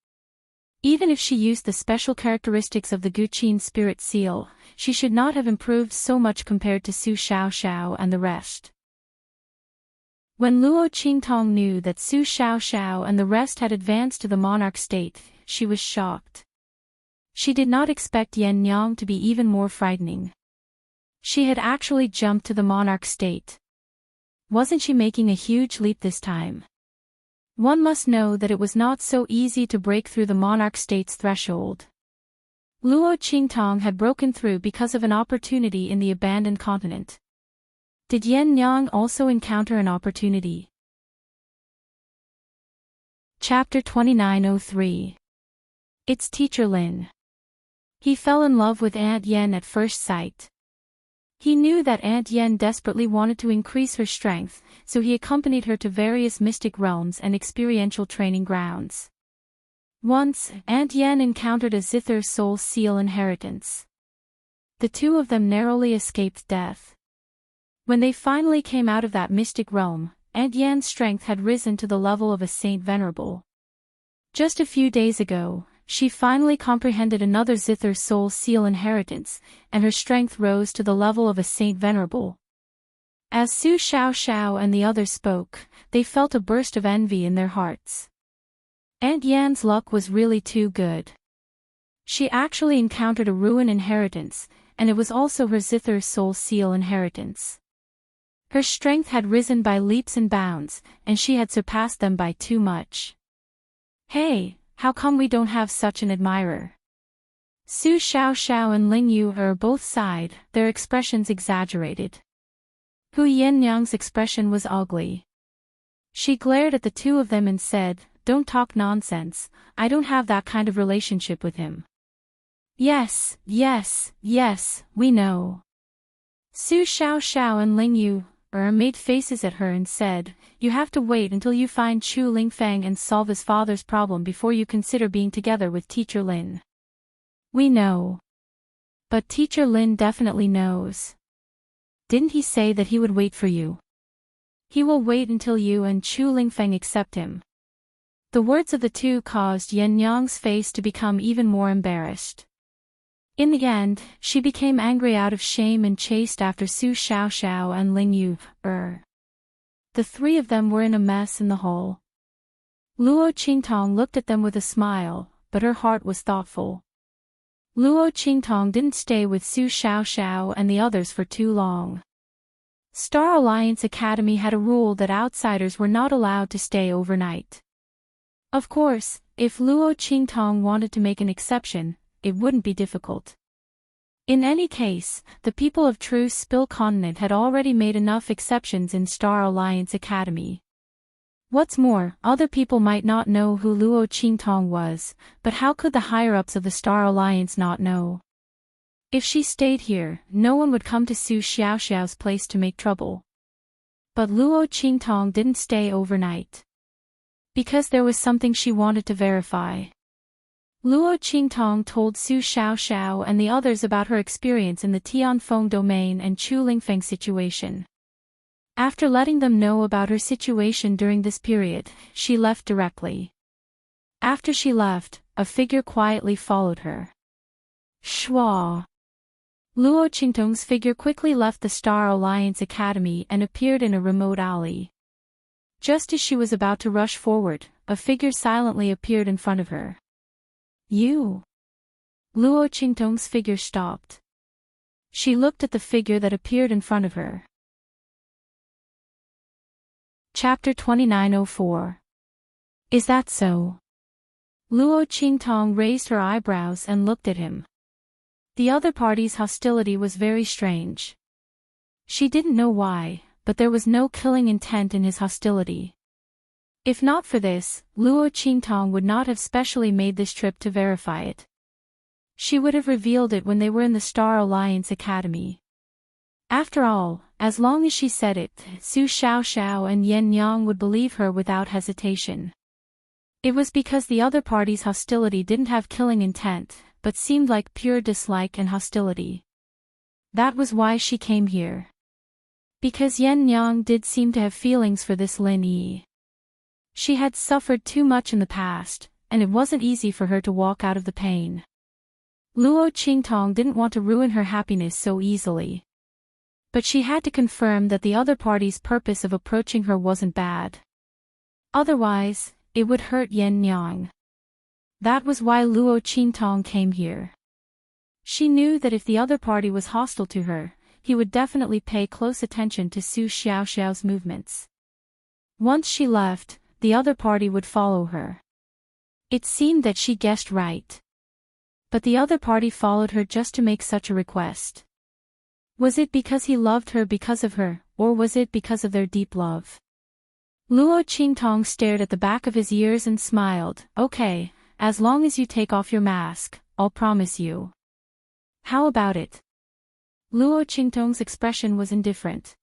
Even if she used the special characteristics of the Guqin spirit seal, she should not have improved so much compared to Su Xiaoxiao and the rest. When Luo Qingtong knew that Su Xiaoxiao and the rest had advanced to the monarch state, she was shocked. She did not expect Yen Nyang to be even more frightening. She had actually jumped to the monarch state. Wasn't she making a huge leap this time? One must know that it was not so easy to break through the monarch state's threshold. Luo Qingtong had broken through because of an opportunity in the abandoned continent. Did Yen Nyang also encounter an opportunity? Chapter 2903. It's Teacher Lin. He fell in love with Aunt Yen at first sight. He knew that Aunt Yen desperately wanted to increase her strength, so he accompanied her to various mystic realms and experiential training grounds. Once, Aunt Yen encountered a zither soul seal inheritance. The two of them narrowly escaped death. When they finally came out of that mystic realm, Aunt Yan's strength had risen to the level of a saint venerable. Just a few days ago, she finally comprehended another zither soul seal inheritance, and her strength rose to the level of a saint venerable. As Su Xiaoxiao and the others spoke, they felt a burst of envy in their hearts. Aunt Yan's luck was really too good. She actually encountered a ruin inheritance, and it was also her zither soul seal inheritance. Her strength had risen by leaps and bounds, and she had surpassed them by too much. Hey, how come we don't have such an admirer? Su Xiaoxiao and Ling Yu both sighed, their expressions exaggerated. Yen Nyang's expression was ugly. She glared at the two of them and said, "Don't talk nonsense, I don't have that kind of relationship with him." Yes, we know. Su Xiaoxiao and Ling Yu made faces at her and said, "You have to wait until you find Chu Lingfeng and solve his father's problem before you consider being together with Teacher Lin." We know. But Teacher Lin definitely knows. Didn't he say that he would wait for you? He will wait until you and Chu Lingfeng accept him. The words of the two caused Yen Nyang's face to become even more embarrassed. In the end, she became angry out of shame and chased after Su Xiaoxiao and Ling Yu. The three of them were in a mess in the hall. Luo Qingtong looked at them with a smile, but her heart was thoughtful. Luo Qingtong didn't stay with Su Xiaoxiao and the others for too long. Star Alliance Academy had a rule that outsiders were not allowed to stay overnight. Of course, if Luo Qingtong wanted to make an exception, it wouldn't be difficult. In any case, the people of True Spill Continent had already made enough exceptions in Star Alliance Academy. What's more, other people might not know who Luo Qingtong was, but how could the higher-ups of the Star Alliance not know? If she stayed here, no one would come to Su Xiaoxiao's place to make trouble. But Luo Qingtong didn't stay overnight. Because there was something she wanted to verify. Luo Qingtong told Su Xiaoxiao and the others about her experience in the Tianfeng domain and Chu Lingfeng situation. After letting them know about her situation during this period, she left directly. After she left, a figure quietly followed her. Shua. Luo Qingtong's figure quickly left the Star Alliance Academy and appeared in a remote alley. Just as she was about to rush forward, a figure silently appeared in front of her. You. Luo Qingtong's figure stopped. She looked at the figure that appeared in front of her. Chapter 2904. Is that so? Luo Qingtong raised her eyebrows and looked at him. The other party's hostility was very strange. She didn't know why, but there was no killing intent in his hostility. If not for this, Luo Qingtong would not have specially made this trip to verify it. She would have revealed it when they were in the Star Alliance Academy. After all, as long as she said it, Su Xiaoxiao and Yen Yang would believe her without hesitation. It was because the other party's hostility didn't have killing intent, but seemed like pure dislike and hostility. That was why she came here. Because Yen Yang did seem to have feelings for this Lin Yi. She had suffered too much in the past, and it wasn't easy for her to walk out of the pain. Luo Qingtong didn't want to ruin her happiness so easily. But she had to confirm that the other party's purpose of approaching her wasn't bad. Otherwise, it would hurt Yen Yang. That was why Luo Qingtong came here. She knew that if the other party was hostile to her, he would definitely pay close attention to Su Xiaoxiao's movements. Once she left, the other party would follow her. It seemed that she guessed right. But the other party followed her just to make such a request. Was it because he loved her because of her, or was it because of their deep love? Luo Qingtong stared at the back of his ears and smiled. Okay, as long as you take off your mask, I'll promise you. How about it? Luo Qingtong's expression was indifferent.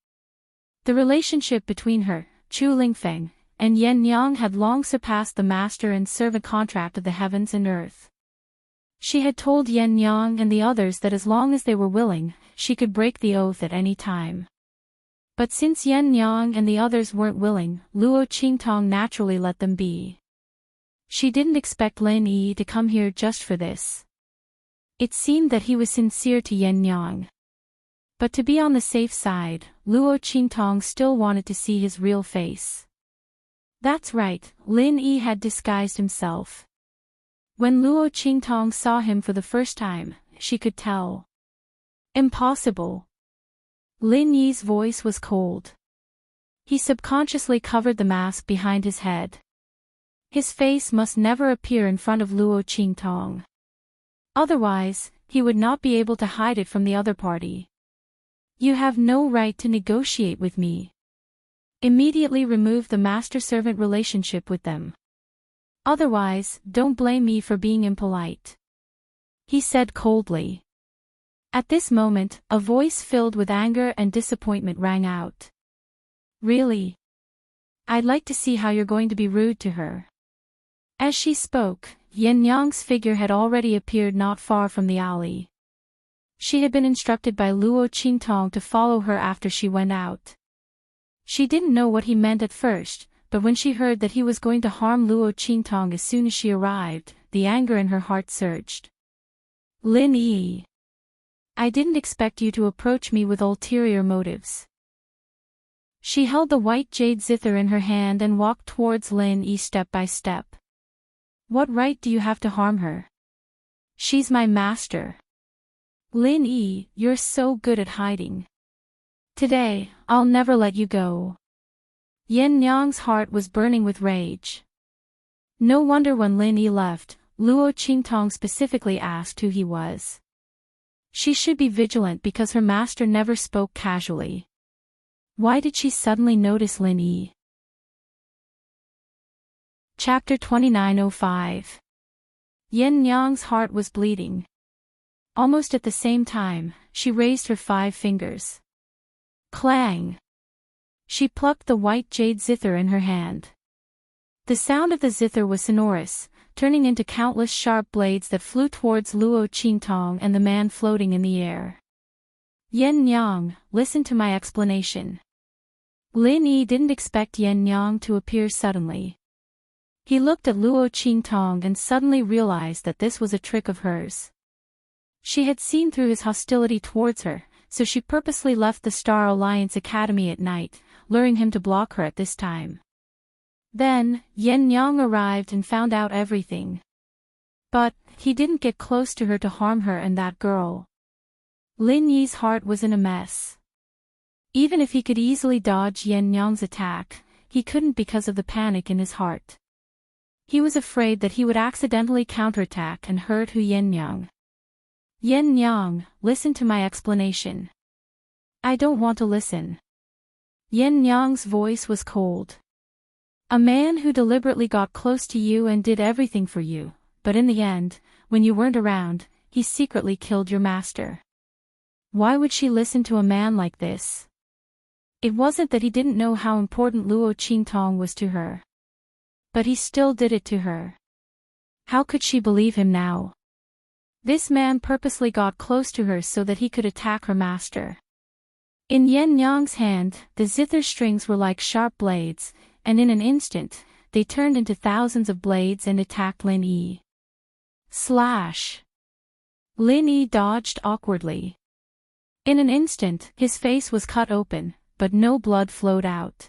The relationship between her, Chu Lingfeng, and Yen Yang had long surpassed the master and servant contract of the heavens and earth. She had told Yen Yang and the others that as long as they were willing, she could break the oath at any time. But since Yen Yang and the others weren't willing, Luo Qingtong naturally let them be. She didn't expect Lin Yi to come here just for this. It seemed that he was sincere to Yen Yang. But to be on the safe side, Luo Qingtong still wanted to see his real face. That's right, Lin Yi had disguised himself. When Luo Qingtong saw him for the first time, she could tell. Impossible. Lin Yi's voice was cold. He subconsciously covered the mask behind his head. His face must never appear in front of Luo Qingtong. Otherwise, he would not be able to hide it from the other party. You have no right to negotiate with me. Immediately remove the master-servant relationship with them. Otherwise, don't blame me for being impolite. He said coldly. At this moment, a voice filled with anger and disappointment rang out. Really? I'd like to see how you're going to be rude to her. As she spoke, Yen Yang's figure had already appeared not far from the alley. She had been instructed by Luo Qingtong to follow her after she went out. She didn't know what he meant at first, but when she heard that he was going to harm Luo Qingtong as soon as she arrived, the anger in her heart surged. Lin Yi. I didn't expect you to approach me with ulterior motives. She held the white jade zither in her hand and walked towards Lin Yi step by step. What right do you have to harm her? She's my master. Lin Yi, you're so good at hiding. Today, I'll never let you go. Yen Yang's heart was burning with rage. No wonder when Lin Yi left, Luo Qingtong specifically asked who he was. She should be vigilant because her master never spoke casually. Why did she suddenly notice Lin Yi? Chapter 2905. Yen Yang's heart was bleeding. Almost at the same time, she raised her 5 fingers. Clang! She plucked the white jade zither in her hand. The sound of the zither was sonorous, turning into countless sharp blades that flew towards Luo Qingtong and the man floating in the air. Yen Yang, listen to my explanation. Lin Yi didn't expect Yen Yang to appear suddenly. He looked at Luo Qingtong and suddenly realized that this was a trick of hers. She had seen through his hostility towards her, so she purposely left the Star Alliance Academy at night, luring him to block her at this time. Then, Yen Yang arrived and found out everything. But, he didn't get close to her to harm her and that girl. Lin Yi's heart was in a mess. Even if he could easily dodge Yen Yang's attack, he couldn't because of the panic in his heart. He was afraid that he would accidentally counterattack and hurt Yen Yang. Yen Yang, listen to my explanation. I don't want to listen. Yen Yang's voice was cold. A man who deliberately got close to you and did everything for you, but in the end, when you weren't around, he secretly killed your master. Why would she listen to a man like this? It wasn't that he didn't know how important Luo Qingtong was to her. But he still did it to her. How could she believe him now? This man purposely got close to her so that he could attack her master. In Yen Yang's hand, the zither strings were like sharp blades, and in an instant, they turned into thousands of blades and attacked Lin Yi. Slash! Lin Yi dodged awkwardly. In an instant, his face was cut open, but no blood flowed out.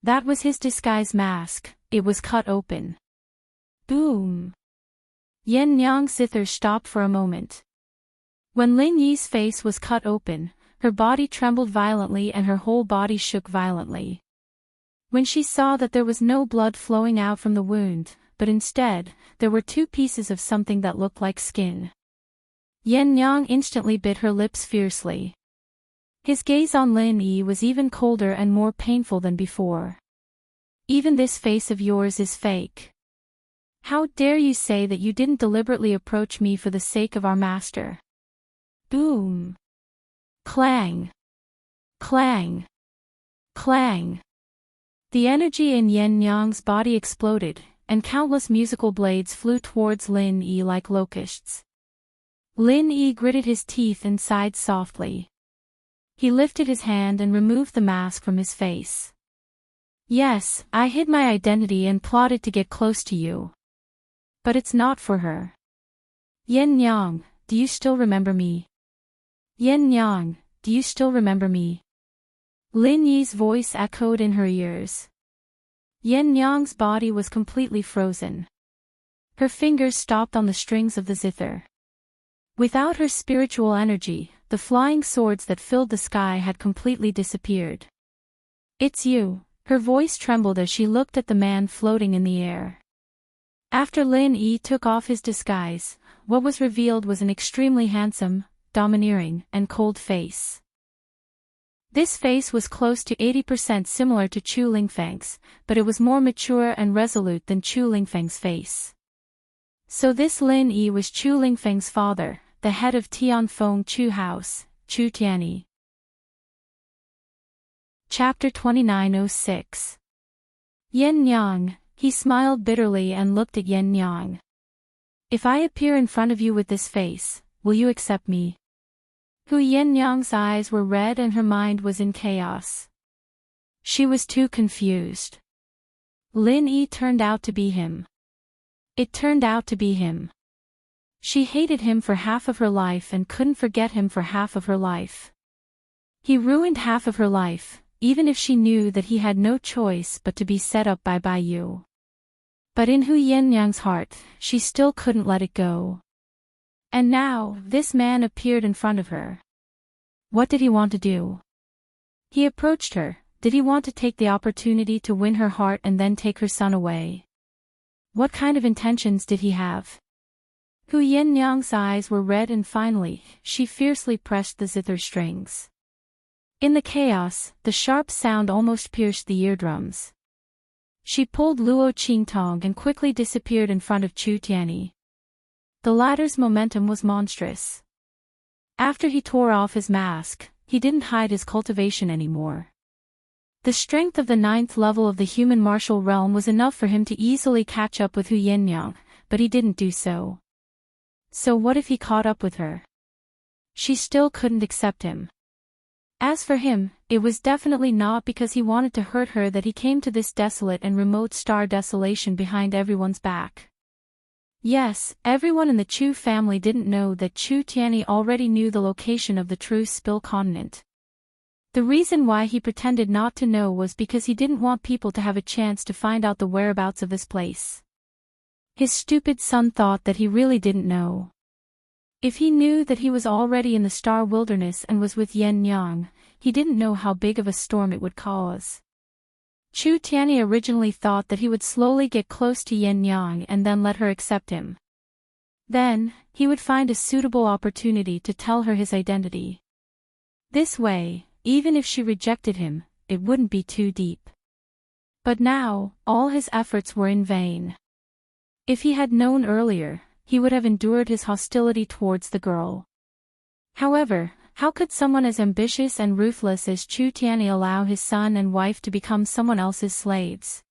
That was his disguise mask, it was cut open. Boom! Yen Yang's zither stopped for a moment. When Lin Yi's face was cut open, her body trembled violently and her whole body shook violently. When she saw that there was no blood flowing out from the wound, but instead, there were two pieces of something that looked like skin. Yen Yang instantly bit her lips fiercely. His gaze on Lin Yi was even colder and more painful than before. Even this face of yours is fake. How dare you say that you didn't deliberately approach me for the sake of our master? Boom! Clang! Clang! Clang! The energy in Yen Yang's body exploded, and countless musical blades flew towards Lin Yi like locusts. Lin Yi gritted his teeth and sighed softly. He lifted his hand and removed the mask from his face. Yes, I hid my identity and plotted to get close to you. But it's not for her. Yen Yang, do you still remember me? Yen Yang, do you still remember me? Lin Yi's voice echoed in her ears. Yen Yang's body was completely frozen. Her fingers stopped on the strings of the zither. Without her spiritual energy, the flying swords that filled the sky had completely disappeared. It's you, her voice trembled as she looked at the man floating in the air. After Lin Yi took off his disguise, what was revealed was an extremely handsome, domineering, and cold face. This face was close to 80% similar to Chu Lingfeng's, but it was more mature and resolute than Chu Lingfeng's face. So this Lin Yi was Chu Lingfeng's father, the head of Tianfeng Chu House, Chu Tianyi. Chapter 2906. Yen Yang, he smiled bitterly and looked at Yen Yang. If I appear in front of you with this face, will you accept me? Yen Yang's eyes were red and her mind was in chaos. She was too confused. Lin Yi turned out to be him. It turned out to be him. She hated him for half of her life and couldn't forget him for half of her life. He ruined half of her life, even if she knew that he had no choice but to be set up by Bai. But in Yen Yang's heart, she still couldn't let it go. And now, this man appeared in front of her. What did he want to do? He approached her. Did he want to take the opportunity to win her heart and then take her son away? What kind of intentions did he have? Yen Yang's eyes were red and finally, she fiercely pressed the zither strings. In the chaos, the sharp sound almost pierced the eardrums. She pulled Luo Qingtong and quickly disappeared in front of Chu Tianyi. The latter's momentum was monstrous. After he tore off his mask, he didn't hide his cultivation anymore. The strength of the 9th level of the human martial realm was enough for him to easily catch up with Yen Yang, but he didn't do so. So what if he caught up with her? She still couldn't accept him. As for him, it was definitely not because he wanted to hurt her that he came to this desolate and remote star desolation behind everyone's back. Yes, everyone in the Chu family didn't know that Chu Tianyi already knew the location of the true Spill continent. The reason why he pretended not to know was because he didn't want people to have a chance to find out the whereabouts of this place. His stupid son thought that he really didn't know. If he knew that he was already in the star wilderness and was with Yen Yang, he didn't know how big of a storm it would cause. Chu Tianyi originally thought that he would slowly get close to Yen Yang and then let her accept him. Then, he would find a suitable opportunity to tell her his identity. This way, even if she rejected him, it wouldn't be too deep. But now, all his efforts were in vain. If he had known earlier, he would have endured his hostility towards the girl. However, how could someone as ambitious and ruthless as Chu Tianyi allow his son and wife to become someone else's slaves?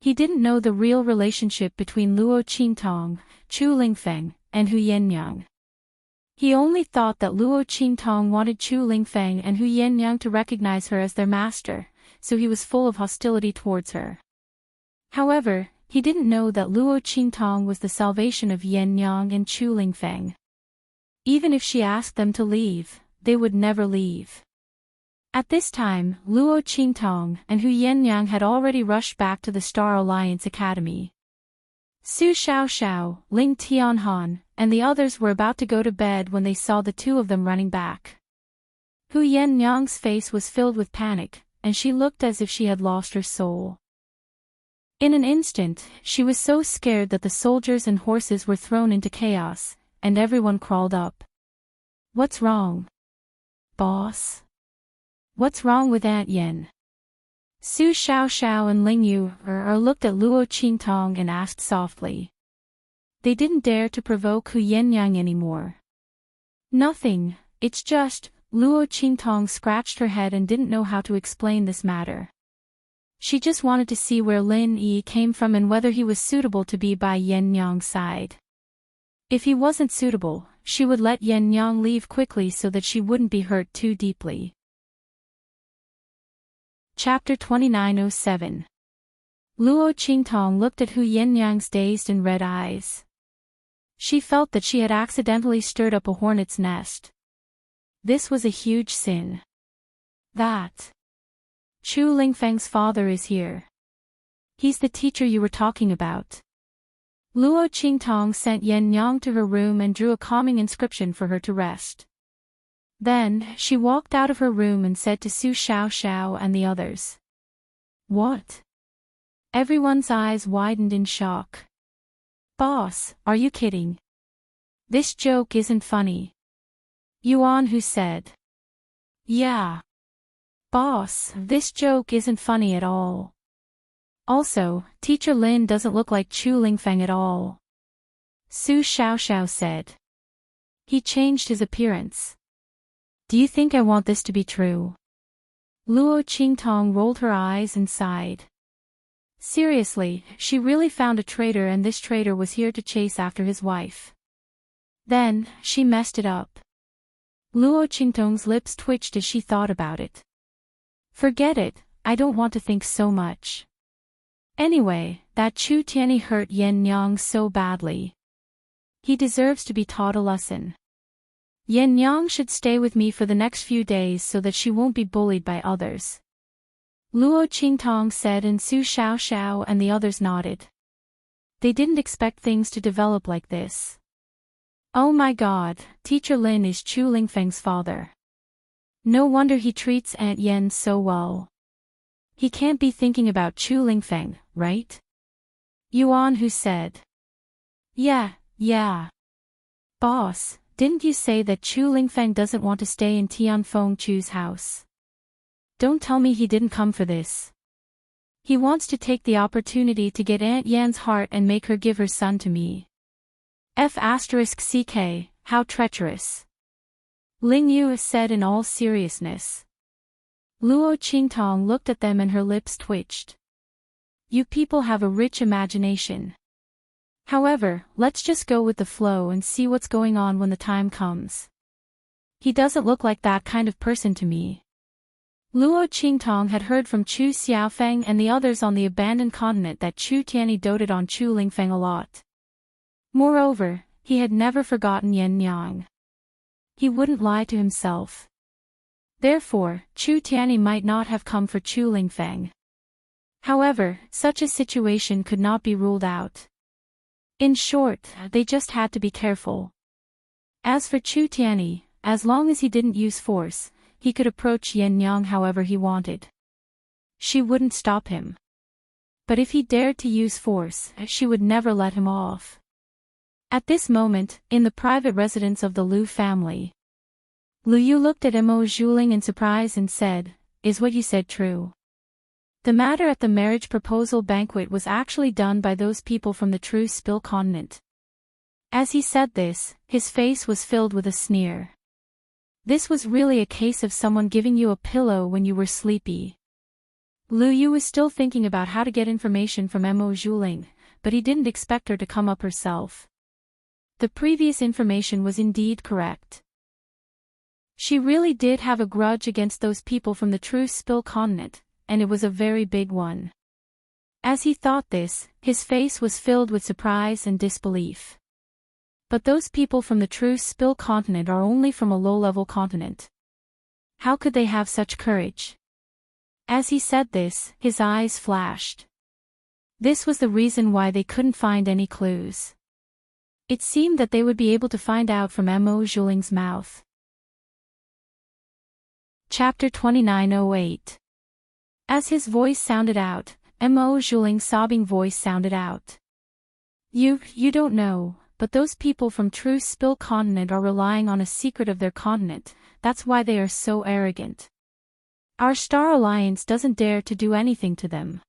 He didn't know the real relationship between Luo Qingtong, Chu Lingfeng, and Hu Yenyang. He only thought that Luo Qingtong wanted Chu Lingfeng and Hu Yenyang to recognize her as their master, so he was full of hostility towards her. However, he didn't know that Luo Qingtong was the salvation of Yenyang and Chu Lingfeng. Even if she asked them to leave, they would never leave. At this time, Luo Qingtong and Hu Yenyang had already rushed back to the Star Alliance Academy. Su Xiaoxiao, Ling Tianhan, and the others were about to go to bed when they saw the two of them running back. Hu Yenyang's face was filled with panic, and she looked as if she had lost her soul. In an instant, she was so scared that the soldiers and horses were thrown into chaos, and everyone crawled up. "What's wrong, boss? What's wrong with Aunt Yen?" Su Xiaoxiao and Ling Yu looked at Luo Qingtong and asked softly. They didn't dare to provoke Hu Yenyang anymore. "Nothing, it's just," Luo Qingtong scratched her head and didn't know how to explain this matter. She just wanted to see where Lin Yi came from and whether he was suitable to be by Yen Yang's side. If he wasn't suitable, she would let Yen Yang leave quickly so that she wouldn't be hurt too deeply. Chapter 2907. Luo Qingtong looked at Hu Yenyang's dazed and red eyes. She felt that she had accidentally stirred up a hornet's nest. This was a huge sin. That Chu Lingfeng's father is here. He's the teacher you were talking about. Luo Qingtong sent Yen Yang to her room and drew a calming inscription for her to rest. Then, she walked out of her room and said to Su Xiaoxiao and the others. "What?" Everyone's eyes widened in shock. "Boss, are you kidding? This joke isn't funny." Yuan Hu said. "Yeah. Boss, this joke isn't funny at all. Also, Teacher Lin doesn't look like Chu Lingfeng at all." Su Xiaoxiao said. "He changed his appearance. Do you think I want this to be true?" Luo Qingtong rolled her eyes and sighed. Seriously, she really found a traitor, and this traitor was here to chase after his wife. Then, she messed it up. Luo Qingtong's lips twitched as she thought about it. "Forget it, I don't want to think so much. Anyway, that Chu Tianyi hurt Yen Yang so badly. He deserves to be taught a lesson. Yen Yang should stay with me for the next few days so that she won't be bullied by others." Luo Qingtong said, and Su Xiaoxiao and the others nodded. They didn't expect things to develop like this. Oh my god, Teacher Lin is Chu Lingfeng's father. No wonder he treats Aunt Yen so well. He can't be thinking about Chu Lingfeng, right? Yuan Hu said. Yeah. Boss, didn't you say that Chu Lingfeng doesn't want to stay in Tianfeng Chu's house? Don't tell me he didn't come for this. He wants to take the opportunity to get Aunt Yan's heart and make her give her son to me. F***ck, how treacherous. Ling Yu said in all seriousness. Luo Qingtong looked at them and her lips twitched. You people have a rich imagination. However, let's just go with the flow and see what's going on when the time comes. He doesn't look like that kind of person to me. Luo Qingtong had heard from Chu Xiaofeng and the others on the abandoned continent that Chu Tianyi doted on Chu Lingfeng a lot. Moreover, he had never forgotten Yin Yang. He wouldn't lie to himself. Therefore, Chu Tianyi might not have come for Chu Lingfeng. However, such a situation could not be ruled out. In short, they just had to be careful. As for Chu Tianyi, as long as he didn't use force, he could approach Yin Yang however he wanted. She wouldn't stop him. But if he dared to use force, she would never let him off. At this moment, in the private residence of the Lu family, Lu Yu looked at Mo Zhuling in surprise and said, "Is what you said true?" The matter at the marriage proposal banquet was actually done by those people from the true Spill continent. As he said this, his face was filled with a sneer. This was really a case of someone giving you a pillow when you were sleepy. Lu Yu was still thinking about how to get information from Mo Zhuling, but he didn't expect her to come up herself. The previous information was indeed correct. She really did have a grudge against those people from the true Spill continent, and it was a very big one. As he thought this, his face was filled with surprise and disbelief. But those people from the true Spill continent are only from a low-level continent. How could they have such courage? As he said this, his eyes flashed. This was the reason why they couldn't find any clues. It seemed that they would be able to find out from Mo Zhuling's mouth. Chapter 2908. As his voice sounded out, Mo Zhuling's sobbing voice sounded out. You don't know, but those people from true Spill continent are relying on a secret of their continent, that's why they are so arrogant. Our Star Alliance doesn't dare to do anything to them.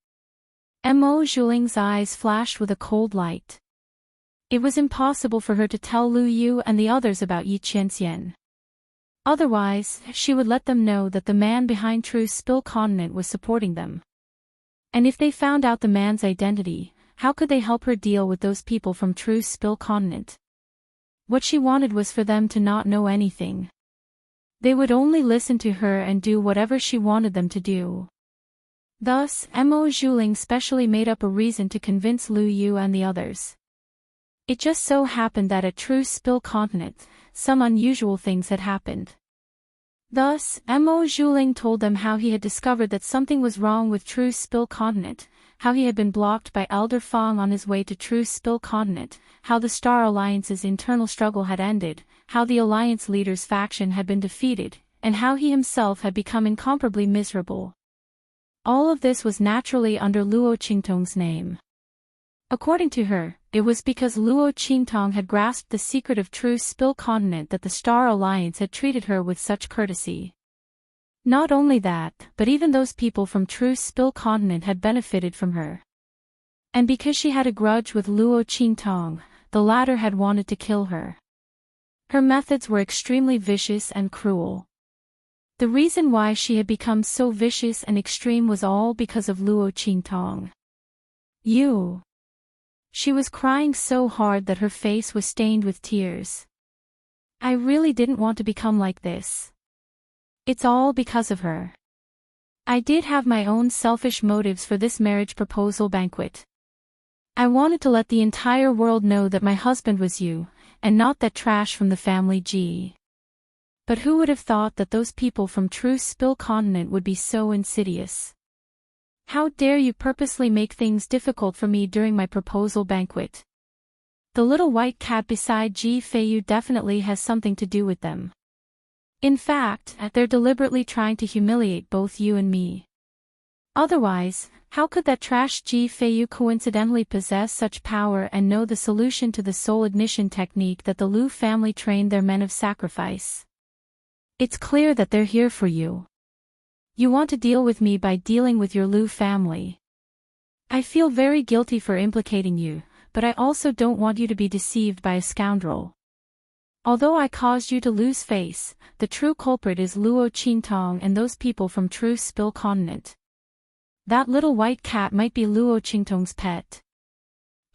Mo Zhuling's eyes flashed with a cold light. It was impossible for her to tell Lu Yu and the others about Yi Qianxian. Otherwise, she would let them know that the man behind true Spill continent was supporting them. And if they found out the man's identity, how could they help her deal with those people from true Spill continent? What she wanted was for them to not know anything. They would only listen to her and do whatever she wanted them to do. Thus, Mo Zhuling specially made up a reason to convince Lu Yu and the others. It just so happened that at true Spill continent, some unusual things had happened. Thus, Mo Zhuling told them how he had discovered that something was wrong with true Spill continent, how he had been blocked by Elder Fong on his way to true Spill continent, how the Star Alliance's internal struggle had ended, how the Alliance leader's faction had been defeated, and how he himself had become incomparably miserable. All of this was naturally under Luo Qingtong's name. According to her, it was because Luo Qingtong had grasped the secret of true Spill continent that the Star Alliance had treated her with such courtesy. Not only that, but even those people from true Spill continent had benefited from her. And because she had a grudge with Luo Qingtong, the latter had wanted to kill her. Her methods were extremely vicious and cruel. The reason why she had become so vicious and extreme was all because of Luo Qingtong. She was crying so hard that her face was stained with tears. I really didn't want to become like this. It's all because of her. I did have my own selfish motives for this marriage proposal banquet. I wanted to let the entire world know that my husband was you, and not that trash from the family G. But who would have thought that those people from true Spill continent would be so insidious? How dare you purposely make things difficult for me during my proposal banquet? The little white cat beside Ji Feiyu definitely has something to do with them. In fact, they're deliberately trying to humiliate both you and me. Otherwise, how could that trash Ji Feiyu coincidentally possess such power and know the solution to the soul ignition technique that the Lu family trained their men of sacrifice? It's clear that they're here for you. You want to deal with me by dealing with your Lu family. I feel very guilty for implicating you, but I also don't want you to be deceived by a scoundrel. Although I caused you to lose face, the true culprit is Luo Qingtong and those people from true Spill continent. That little white cat might be Luo Qingtong's pet.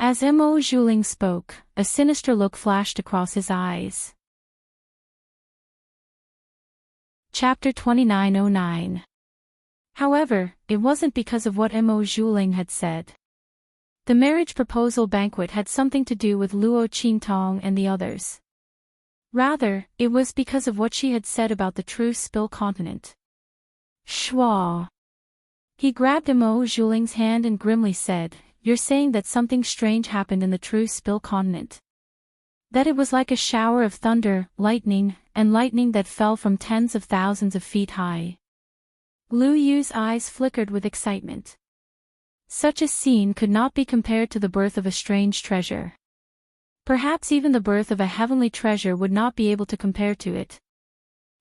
As Mo Zhuling spoke, a sinister look flashed across his eyes. Chapter 2909. However, it wasn't because of what Mo Zhuling had said. The marriage proposal banquet had something to do with Luo Qingtong and the others. Rather, it was because of what she had said about the true spill continent. Shua. He grabbed Mo Zhuling's hand and grimly said, "You're saying that something strange happened in the true spill continent. That it was like a shower of thunder, lightning that fell from tens of thousands of feet high." Lu Yu's eyes flickered with excitement. Such a scene could not be compared to the birth of a strange treasure. Perhaps even the birth of a heavenly treasure would not be able to compare to it.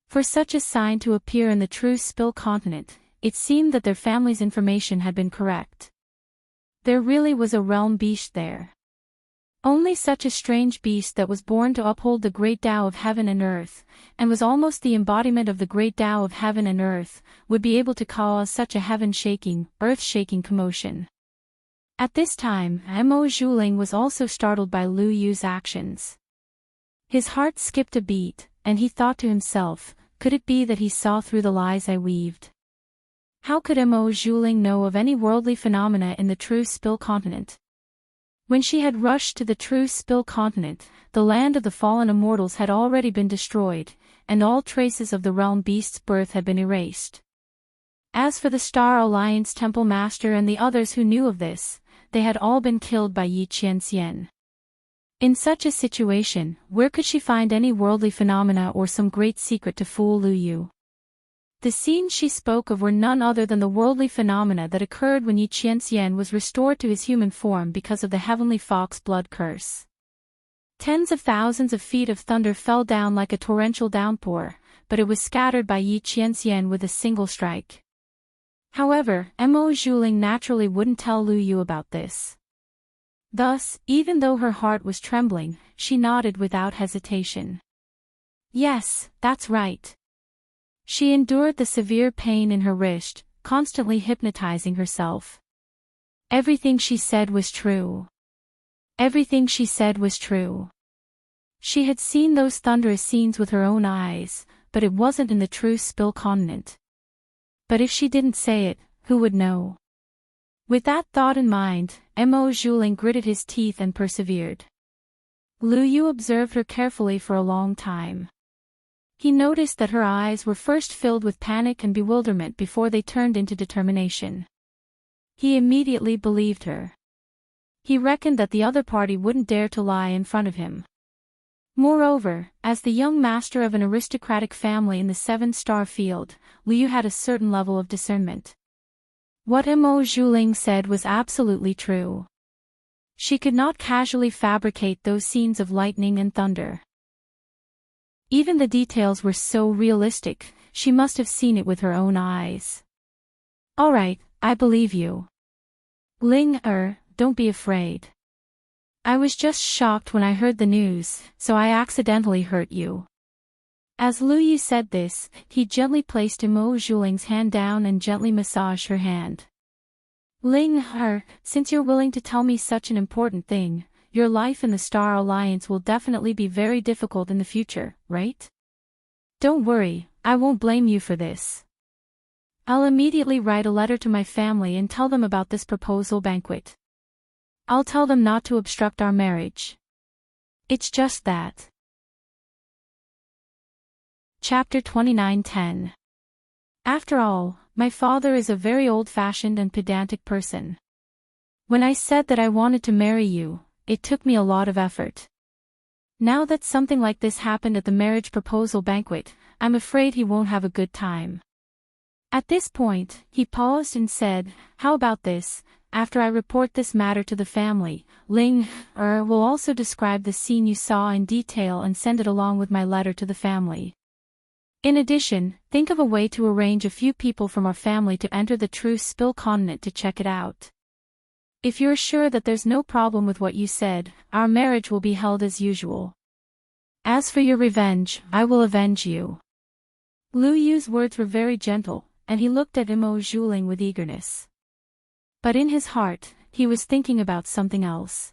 For such a sign to appear in the true spill continent, it seemed that their family's information had been correct. There really was a realm beast there. Only such a strange beast that was born to uphold the great Tao of heaven and earth, and was almost the embodiment of the great Tao of heaven and earth, would be able to cause such a heaven-shaking, earth-shaking commotion. At this time, Mo Zhuling was also startled by Lu Yu's actions. His heart skipped a beat, and he thought to himself, could it be that he saw through the lies I weaved? How could Mo Zhuling know of any worldly phenomena in the true spill continent? When she had rushed to the true spill continent, the land of the fallen immortals had already been destroyed, and all traces of the realm beast's birth had been erased. As for the Star Alliance Temple Master and the others who knew of this, they had all been killed by Yi Qianxian. In such a situation, where could she find any worldly phenomena or some great secret to fool Lu Yu? The scenes she spoke of were none other than the worldly phenomena that occurred when Yi Qianxian was restored to his human form because of the heavenly fox blood curse. Tens of thousands of feet of thunder fell down like a torrential downpour, but it was scattered by Yi Qianxian with a single strike. However, Mo Zhuling naturally wouldn't tell Lu Yu about this. Thus, even though her heart was trembling, she nodded without hesitation. Yes, that's right. She endured the severe pain in her wrist, constantly hypnotizing herself. Everything she said was true. Everything she said was true. She had seen those thunderous scenes with her own eyes, but it wasn't in the true spill continent. But if she didn't say it, who would know? With that thought in mind, Mo Zhuling gritted his teeth and persevered. Lu Yu observed her carefully for a long time. He noticed that her eyes were first filled with panic and bewilderment before they turned into determination. He immediately believed her. He reckoned that the other party wouldn't dare to lie in front of him. Moreover, as the young master of an aristocratic family in the 7-star field, Lu Yu had a certain level of discernment. What Mo Zhuling said was absolutely true. She could not casually fabricate those scenes of lightning and thunder. Even the details were so realistic, she must have seen it with her own eyes. All right, I believe you. Ling don't be afraid. I was just shocked when I heard the news, so I accidentally hurt you. As Lu Yu said this, he gently placed Mo Zhuling's hand down and gently massaged her hand. Ling since you're willing to tell me such an important thing, your life in the Star Alliance will definitely be very difficult in the future, right? Don't worry, I won't blame you for this. I'll immediately write a letter to my family and tell them about this proposal banquet. I'll tell them not to obstruct our marriage. It's just that. Chapter 2910. After all, my father is a very old-fashioned and pedantic person. When I said that I wanted to marry you, it took me a lot of effort. Now that something like this happened at the marriage proposal banquet, I'm afraid he won't have a good time. At this point, he paused and said, how about this, after I report this matter to the family, Ling will also describe the scene you saw in detail and send it along with my letter to the family. In addition, think of a way to arrange a few people from our family to enter the true spill continent to check it out. If you're sure that there's no problem with what you said, our marriage will be held as usual. As for your revenge, I will avenge you. Lu Yu's words were very gentle, and he looked at Mo Zhuling with eagerness. But in his heart, he was thinking about something else.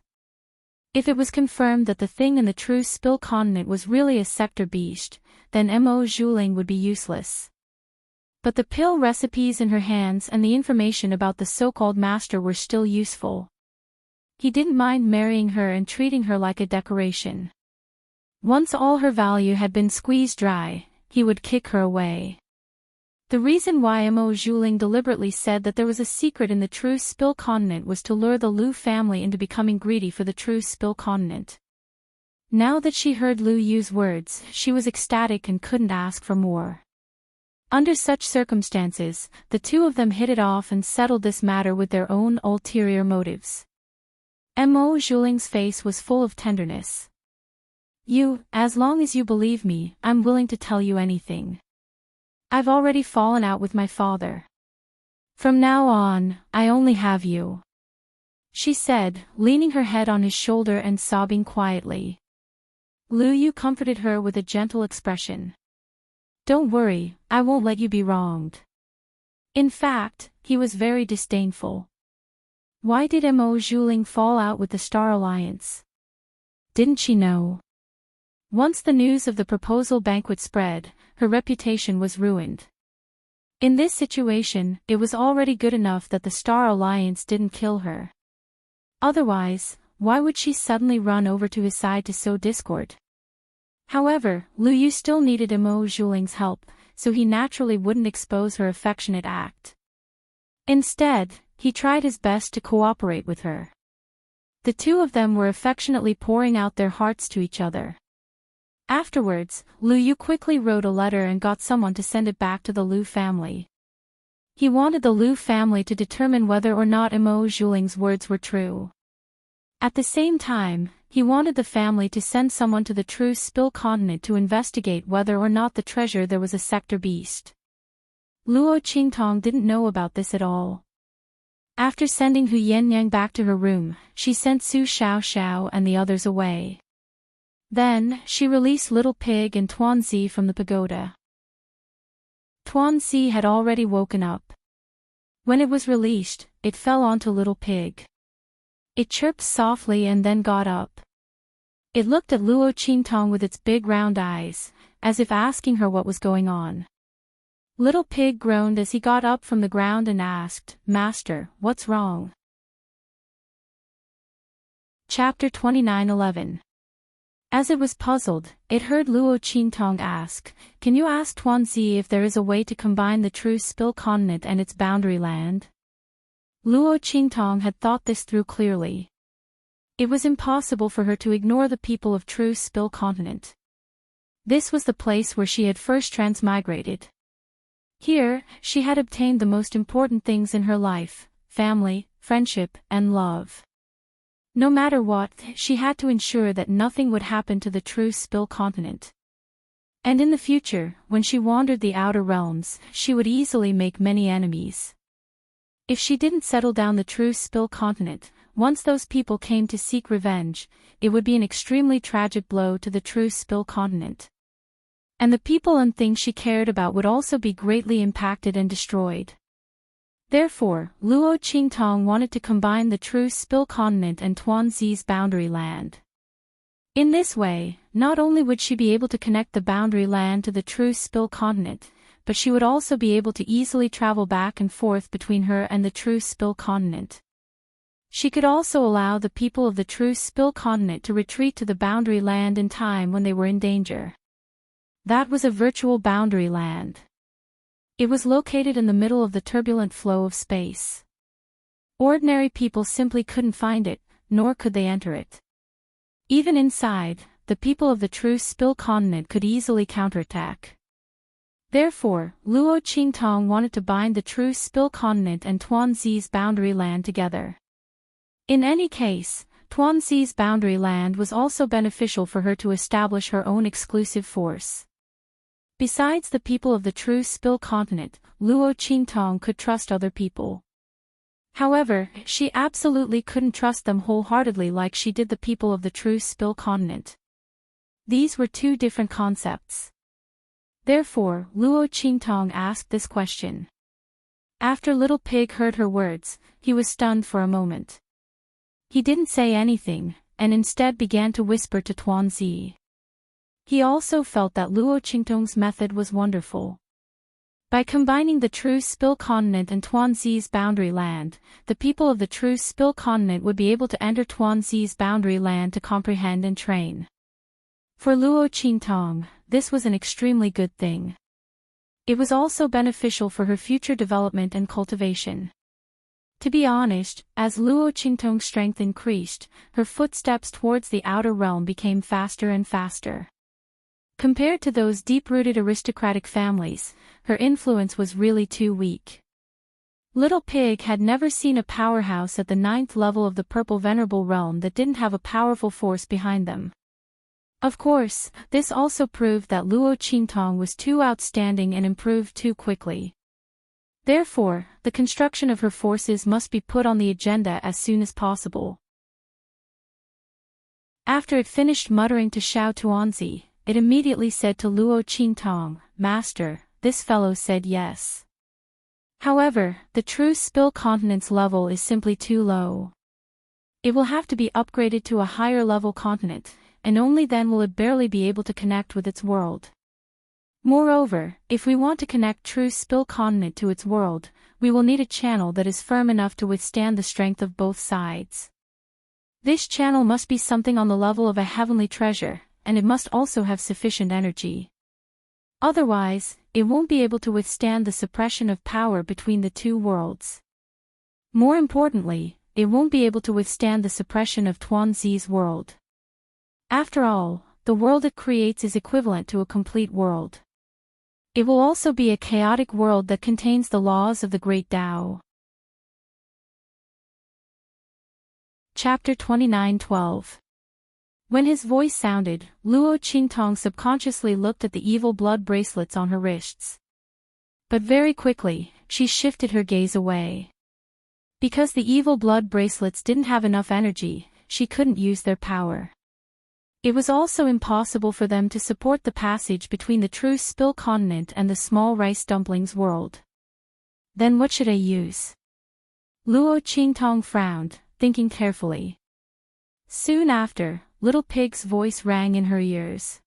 If it was confirmed that the thing in the true spill continent was really a sector beast, then Mo Zhuling would be useless. But the pill recipes in her hands and the information about the so-called master were still useful. He didn't mind marrying her and treating her like a decoration. Once all her value had been squeezed dry, he would kick her away. The reason why Mo Zhuling deliberately said that there was a secret in the true spill continent was to lure the Lu family into becoming greedy for the true spill continent. Now that she heard Lu Yu's words, she was ecstatic and couldn't ask for more. Under such circumstances, the two of them hit it off and settled this matter with their own ulterior motives. Mo Zhuling's face was full of tenderness. As long as you believe me, I'm willing to tell you anything. I've already fallen out with my father. From now on, I only have you, she said, leaning her head on his shoulder and sobbing quietly. Lu Yu comforted her with a gentle expression. Don't worry, I won't let you be wronged. In fact, he was very disdainful. Why did Mo Zhuling fall out with the Star Alliance? Didn't she know? Once the news of the proposal banquet spread, her reputation was ruined. In this situation, it was already good enough that the Star Alliance didn't kill her. Otherwise, why would she suddenly run over to his side to sow discord? However, Lu Yu still needed Mo Zhuling's help, so he naturally wouldn't expose her affectionate act. Instead, he tried his best to cooperate with her. The two of them were affectionately pouring out their hearts to each other. Afterwards, Lu Yu quickly wrote a letter and got someone to send it back to the Lu family. He wanted the Lu family to determine whether or not Mo Zhuling's words were true. At the same time, he wanted the family to send someone to the true spill continent to investigate whether or not the treasure there was a sector beast. Luo Qingtong didn't know about this at all. After sending Hu Yannyang back to her room, she sent Su Xiao and the others away. Then, she released Little Pig and Tuanzi from the pagoda. Tuanzi had already woken up. When it was released, it fell onto Little Pig. It chirped softly and then got up. It looked at Luo Qingtong with its big round eyes, as if asking her what was going on. Little Pig groaned as he got up from the ground and asked, "Master, what's wrong?" Chapter 29:11. As it was puzzled, it heard Luo Qingtong ask, "Can you ask Tuanzi if there is a way to combine the true spill continent and its boundary land?" Luo Qingtong had thought this through clearly. It was impossible for her to ignore the people of true spill continent. This was the place where she had first transmigrated. Here, she had obtained the most important things in her life: family, friendship, and love. No matter what, she had to ensure that nothing would happen to the true spill continent. And in the future, when she wandered the outer realms, she would easily make many enemies. If she didn't settle down the true spill continent, once those people came to seek revenge, it would be an extremely tragic blow to the true spill continent. And the people and things she cared about would also be greatly impacted and destroyed. Therefore, Luo Qingtong wanted to combine the true spill continent and Tuanzi's boundary land. In this way, not only would she be able to connect the boundary land to the true spill continent, but she would also be able to easily travel back and forth between her and the true spill continent. She could also allow the people of the true spill continent to retreat to the boundary land in time when they were in danger. That was a virtual boundary land. It was located in the middle of the turbulent flow of space. Ordinary people simply couldn't find it, nor could they enter it. Even inside, the people of the true spill continent could easily counterattack. Therefore, Luo Qingtong wanted to bind the true spill continent and Tuanzi's boundary land together. In any case, Tuanzi's boundary land was also beneficial for her to establish her own exclusive force. Besides the people of the true spill continent, Luo Qingtong could trust other people. However, she absolutely couldn't trust them wholeheartedly like she did the people of the true spill continent. These were two different concepts. Therefore, Luo Qingtong asked this question. After Little Pig heard her words, he was stunned for a moment. He didn't say anything, and instead began to whisper to Tuanzi. He also felt that Luo Qingtong's method was wonderful. By combining the True Spill Continent and Tuanzi's boundary land, the people of the True Spill Continent would be able to enter Tuanzi's boundary land to comprehend and train. For Luo Qingtong, this was an extremely good thing. It was also beneficial for her future development and cultivation. To be honest, as Luo Qingtong's strength increased, her footsteps towards the outer realm became faster and faster. Compared to those deep-rooted aristocratic families, her influence was really too weak. Little Pig had never seen a powerhouse at the 9th level of the Purple Venerable Realm that didn't have a powerful force behind them. Of course, this also proved that Luo Qingtong was too outstanding and improved too quickly. Therefore, the construction of her forces must be put on the agenda as soon as possible. After it finished muttering to Xiao Tuanzi, it immediately said to Luo Qingtong, "Master, this fellow said yes. However, the True Spill Continent's level is simply too low. It will have to be upgraded to a higher level continent, and only then will it barely be able to connect with its world. Moreover, if we want to connect True Spill Continent to its world, we will need a channel that is firm enough to withstand the strength of both sides. This channel must be something on the level of a heavenly treasure, and it must also have sufficient energy. Otherwise, it won't be able to withstand the suppression of power between the two worlds. More importantly, it won't be able to withstand the suppression of Tuanzi's world. After all, the world it creates is equivalent to a complete world. It will also be a chaotic world that contains the laws of the Great Tao." Chapter 29:12. When his voice sounded, Luo Qingtong subconsciously looked at the evil blood bracelets on her wrists. But very quickly, she shifted her gaze away. Because the evil blood bracelets didn't have enough energy, she couldn't use their power. It was also impossible for them to support the passage between the True Spill Continent and the Small Rice Dumplings world. Then what should I use? Luo Qingtong frowned, thinking carefully. Soon after, Little Pig's voice rang in her ears.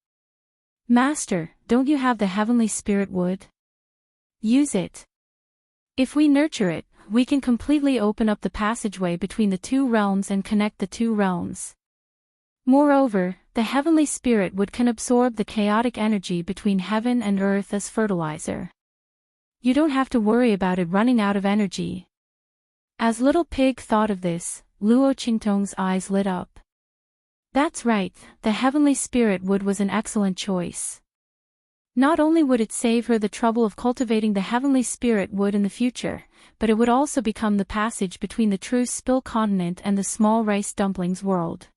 "Master, don't you have the heavenly spirit wood? Use it. If we nurture it, we can completely open up the passageway between the two realms and connect the two realms. Moreover, the heavenly spirit wood can absorb the chaotic energy between heaven and earth as fertilizer. You don't have to worry about it running out of energy." As Little Pig thought of this, Luo Qingtong's eyes lit up. That's right, the heavenly spirit wood was an excellent choice. Not only would it save her the trouble of cultivating the heavenly spirit wood in the future, but it would also become the passage between the True Spill Continent and the Small Rice Dumplings world.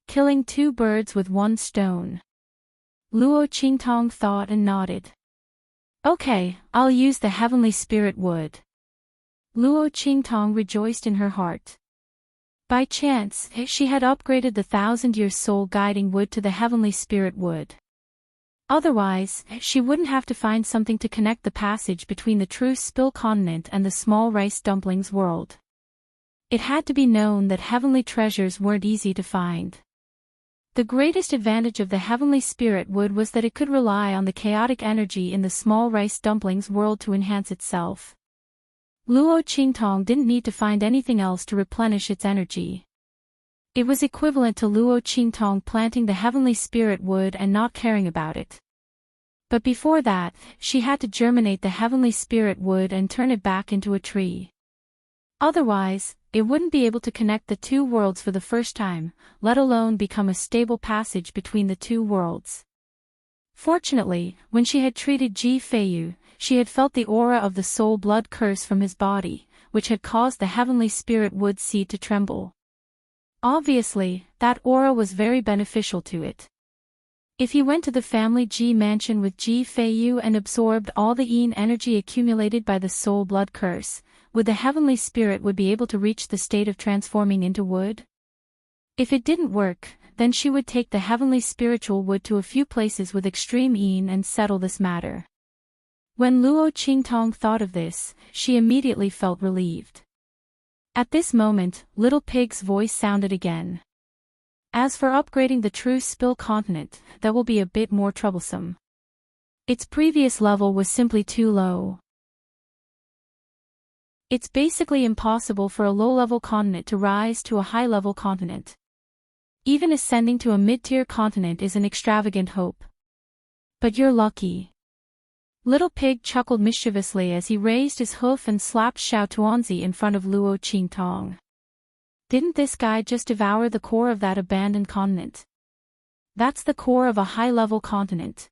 Killing two birds with one stone. Luo Qingtong thought and nodded. Okay, I'll use the heavenly spirit wood. Luo Qingtong rejoiced in her heart. By chance, she had upgraded the 1,000-year soul guiding wood to the heavenly spirit wood. Otherwise, she wouldn't have to find something to connect the passage between the True Spill Continent and the Small Rice Dumplings world. It had to be known that heavenly treasures weren't easy to find. The greatest advantage of the heavenly spirit wood was that it could rely on the chaotic energy in the Small Rice Dumplings world to enhance itself. Luo Qingtong didn't need to find anything else to replenish its energy. It was equivalent to Luo Qingtong planting the heavenly spirit wood and not caring about it. But before that, she had to germinate the heavenly spirit wood and turn it back into a tree. Otherwise, it wouldn't be able to connect the two worlds for the first time, let alone become a stable passage between the two worlds. Fortunately, when she had treated Ji Feiyu, she had felt the aura of the soul blood curse from his body, which had caused the heavenly spirit wood seed to tremble. Obviously, that aura was very beneficial to it. If he went to the family Ji mansion with Ji Feiyu and absorbed all the yin energy accumulated by the soul blood curse, would the heavenly spirit would be able to reach the state of transforming into wood? If it didn't work, then she would take the heavenly spiritual wood to a few places with extreme yin and settle this matter. When Luo Qingtong thought of this, she immediately felt relieved. At this moment, Little Pig's voice sounded again. As for upgrading the true spill continent, that will be a bit more troublesome. Its previous level was simply too low. It's basically impossible for a low-level continent to rise to a high-level continent. Even ascending to a mid-tier continent is an extravagant hope. But you're lucky. Little Pig chuckled mischievously as he raised his hoof and slapped Xiao Tuanzi in front of Luo Qingtong. Didn't this guy just devour the core of that abandoned continent? That's the core of a high-level continent.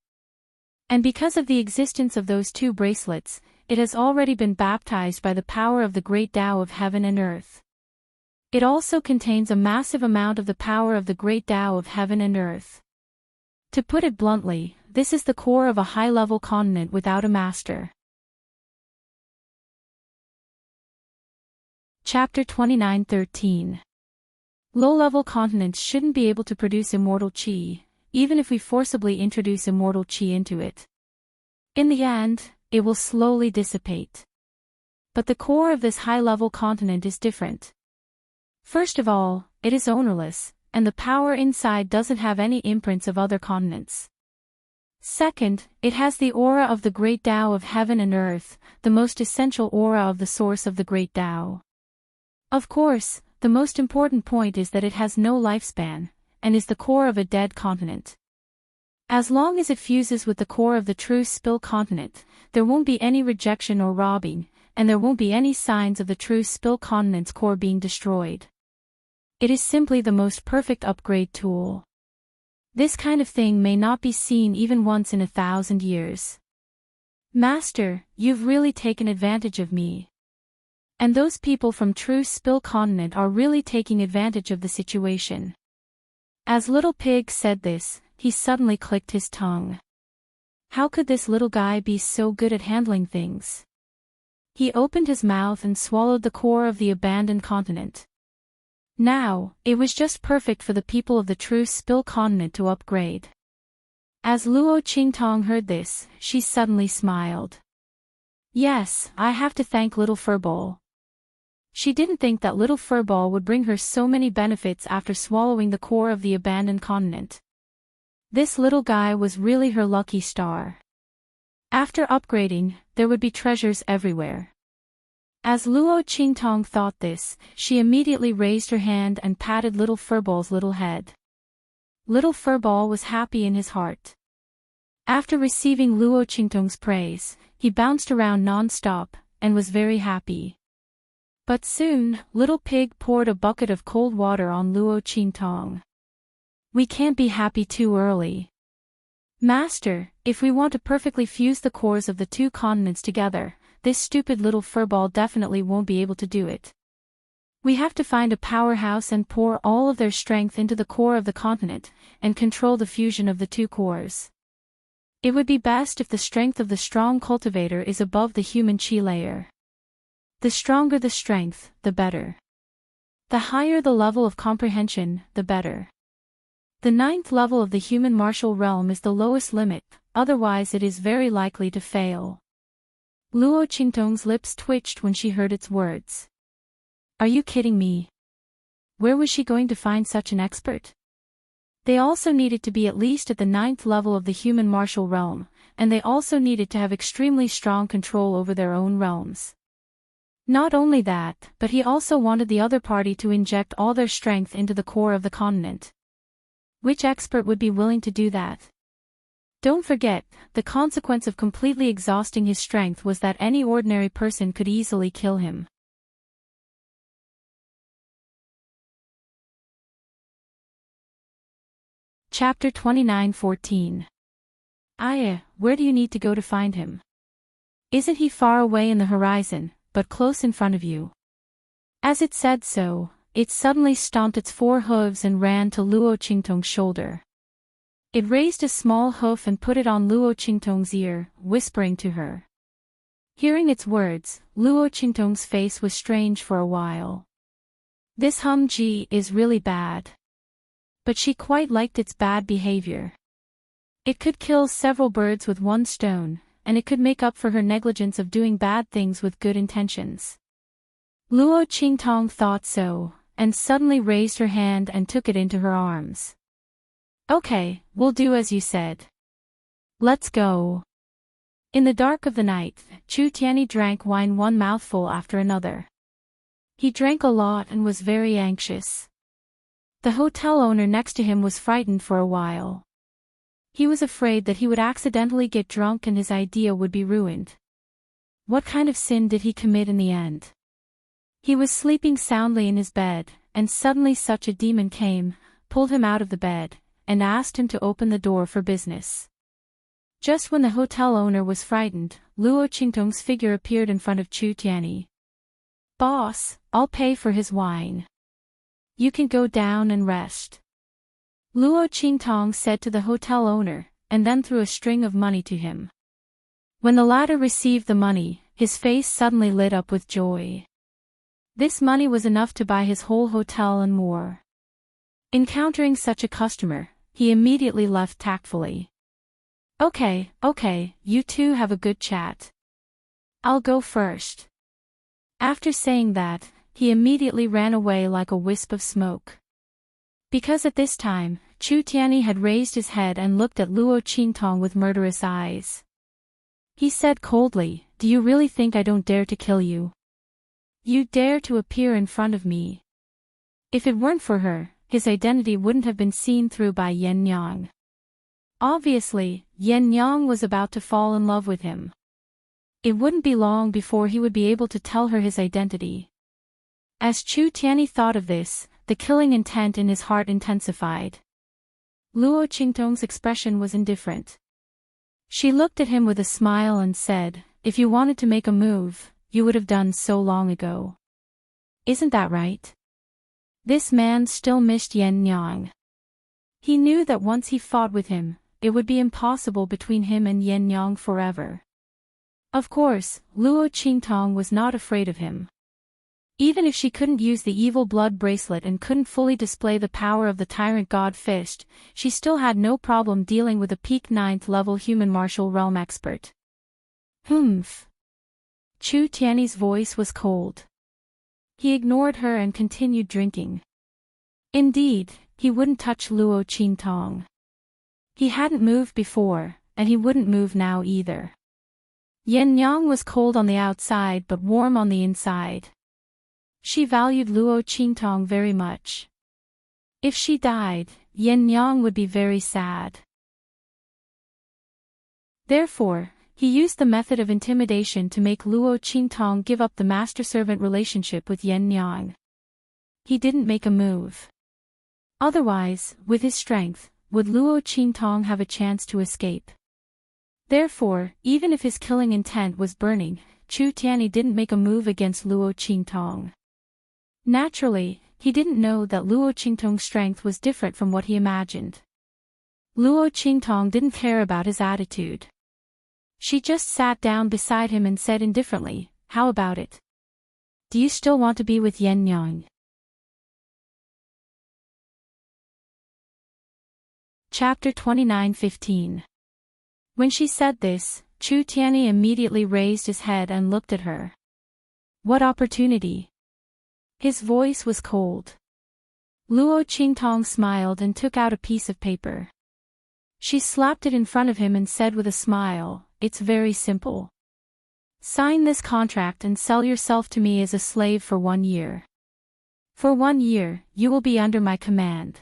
And because of the existence of those two bracelets, it has already been baptized by the power of the great Tao of heaven and earth. It also contains a massive amount of the power of the great Tao of heaven and earth. To put it bluntly, this is the core of a high-level continent without a master. Chapter 29:13. Low-level continents shouldn't be able to produce immortal qi, even if we forcibly introduce immortal qi into it. In the end, it will slowly dissipate. But the core of this high-level continent is different. First of all, it is ownerless, and the power inside doesn't have any imprints of other continents. Second, it has the aura of the great Tao of heaven and earth, the most essential aura of the source of the great Tao. Of course, the most important point is that it has no lifespan, and is the core of a dead continent. As long as it fuses with the core of the true spill continent, there won't be any rejection or robbing, and there won't be any signs of the true spill continent's core being destroyed. It is simply the most perfect upgrade tool. This kind of thing may not be seen even once in 1,000 years. Master, you've really taken advantage of me. And those people from true spill continent are really taking advantage of the situation. As Little Pig said this, he suddenly clicked his tongue. How could this little guy be so good at handling things? He opened his mouth and swallowed the core of the abandoned continent. Now, it was just perfect for the people of the true spill continent to upgrade. As Luo Qingtong heard this, she suddenly smiled. Yes, I have to thank Little Furball. She didn't think that Little Furball would bring her so many benefits after swallowing the core of the abandoned continent. This little guy was really her lucky star. After upgrading, there would be treasures everywhere. As Luo Qingtong thought this, she immediately raised her hand and patted Little Furball's little head. Little Furball was happy in his heart. After receiving Luo Qingtong's praise, he bounced around non-stop, and was very happy. But soon, Little Pig poured a bucket of cold water on Luo Qingtong. We can't be happy too early. Master, if we want to perfectly fuse the cores of the two continents together, this stupid Little Furball definitely won't be able to do it. We have to find a powerhouse and pour all of their strength into the core of the continent, and control the fusion of the two cores. It would be best if the strength of the strong cultivator is above the human chi layer. The stronger the strength, the better. The higher the level of comprehension, the better. The 9th level of the human martial realm is the lowest limit, otherwise it is very likely to fail. Luo Qingtong's lips twitched when she heard its words. Are you kidding me? Where was she going to find such an expert? They also needed to be at least at the 9th level of the human martial realm, and they also needed to have extremely strong control over their own realms. Not only that, but he also wanted the other party to inject all their strength into the core of the continent. Which expert would be willing to do that? Don't forget, the consequence of completely exhausting his strength was that any ordinary person could easily kill him. Chapter 29:14. Aya, where do you need to go to find him? Isn't he far away in the horizon, but close in front of you? As it said so, it suddenly stomped its 4 hooves and ran to Luo Qingtong's shoulder. It raised a small hoof and put it on Luo Qingtong's ear, whispering to her. Hearing its words, Luo Qingtong's face was strange for a while. This Hum-ji is really bad. But she quite liked its bad behavior. It could kill several birds with one stone, and it could make up for her negligence of doing bad things with good intentions. Luo Qingtong thought so, and suddenly raised her hand and took it into her arms. Okay, we'll do as you said. Let's go. In the dark of the night, Chu Tianyi drank wine one mouthful after another. He drank a lot and was very anxious. The hotel owner next to him was frightened for a while. He was afraid that he would accidentally get drunk and his idea would be ruined. What kind of sin did he commit in the end? He was sleeping soundly in his bed, and suddenly such a demon came, pulled him out of the bed, and asked him to open the door for business. Just when the hotel owner was frightened, Luo Qingtong's figure appeared in front of Chu Tianyi. Boss, I'll pay for his wine. You can go down and rest. Luo Qingtong said to the hotel owner, and then threw a string of money to him. When the latter received the money, his face suddenly lit up with joy. This money was enough to buy his whole hotel and more. Encountering such a customer, he immediately left tactfully. Okay, you two have a good chat. I'll go first. After saying that, he immediately ran away like a wisp of smoke. Because at this time, Chu Tianyi had raised his head and looked at Luo Qingtong with murderous eyes. He said coldly, "Do you really think I don't dare to kill you? You dare to appear in front of me." If it weren't for her, his identity wouldn't have been seen through by Yan Yang. Obviously, Yan Yang was about to fall in love with him. It wouldn't be long before he would be able to tell her his identity. As Chu Tianyi thought of this, the killing intent in his heart intensified. Luo Qingtong's expression was indifferent. She looked at him with a smile and said, "If you wanted to make a move, you would have done so long ago. Isn't that right?" This man still missed Yan Yang. He knew that once he fought with him, it would be impossible between him and Yan Yang forever. Of course, Luo Qingtong was not afraid of him. Even if she couldn't use the evil blood bracelet and couldn't fully display the power of the tyrant god fist, she still had no problem dealing with a peak 9th level human martial realm expert. Humph. Chu Tianyi's voice was cold. He ignored her and continued drinking. Indeed, he wouldn't touch Luo Qingtong. He hadn't moved before, and he wouldn't move now either. Yan Yang was cold on the outside but warm on the inside. She valued Luo Qingtong very much. If she died, Yan Yang would be very sad. Therefore, he used the method of intimidation to make Luo Qingtong give up the master-servant relationship with Yan Yang. He didn't make a move. Otherwise, with his strength, would Luo Qingtong have a chance to escape? Therefore, even if his killing intent was burning, Chu Tianyi didn't make a move against Luo Qingtong. Naturally, he didn't know that Luo Qingtong's strength was different from what he imagined. Luo Qingtong didn't care about his attitude. She just sat down beside him and said indifferently, "How about it? Do you still want to be with Yan Yang?" Chapter 29:15. When she said this, Chu Tianyi immediately raised his head and looked at her. What opportunity? His voice was cold. Luo Qingtong smiled and took out a piece of paper. She slapped it in front of him and said with a smile, "It's very simple. Sign this contract and sell yourself to me as a slave for 1 year. For 1 year, you will be under my command.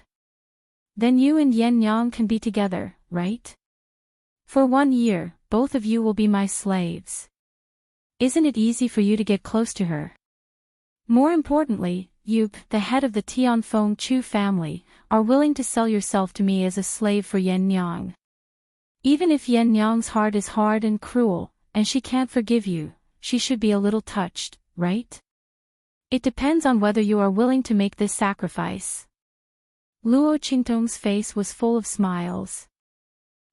Then you and Yan Yang can be together, right? For 1 year, both of you will be my slaves. Isn't it easy for you to get close to her? More importantly, you, the head of the Tianfeng Chu family, are willing to sell yourself to me as a slave for Yan Yang. Even if Yan Yang's heart is hard and cruel, and she can't forgive you, she should be a little touched, right? It depends on whether you are willing to make this sacrifice." Luo Qingtong's face was full of smiles.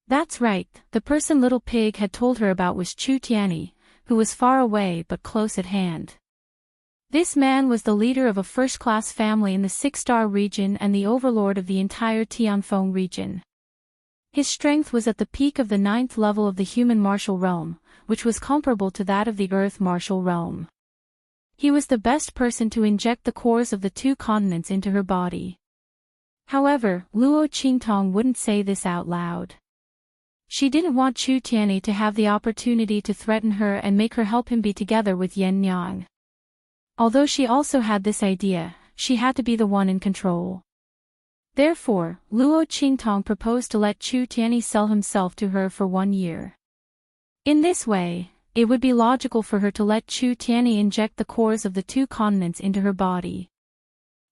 That's right, the person Little Pig had told her about was Chu Tianyi, who was far away but close at hand. This man was the leader of a first-class family in the 6-star region and the overlord of the entire Tianfeng region. His strength was at the peak of the 9th level of the human martial realm, which was comparable to that of the earth martial realm. He was the best person to inject the cores of the two continents into her body. However, Luo Qingtong wouldn't say this out loud. She didn't want Chu Tianyi to have the opportunity to threaten her and make her help him be together with Yen Yang. Although she also had this idea, she had to be the one in control. Therefore, Luo Qingtong proposed to let Chu Tianyi sell himself to her for 1 year. In this way, it would be logical for her to let Chu Tianyi inject the cores of the two continents into her body.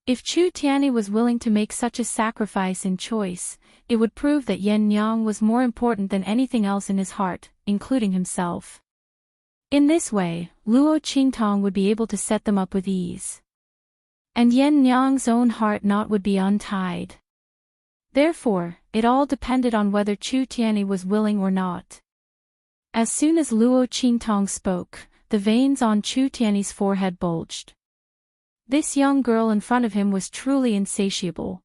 If Chu Tianyi was willing to make such a sacrifice in choice, it would prove that Yen Yang was more important than anything else in his heart, including himself. In this way, Luo Qingtong would be able to set them up with ease. And Yen Yang's own heart knot would be untied. Therefore, it all depended on whether Chu Tianyi was willing or not. As soon as Luo Qingtong spoke, the veins on Chu Tianyi's forehead bulged. This young girl in front of him was truly insatiable.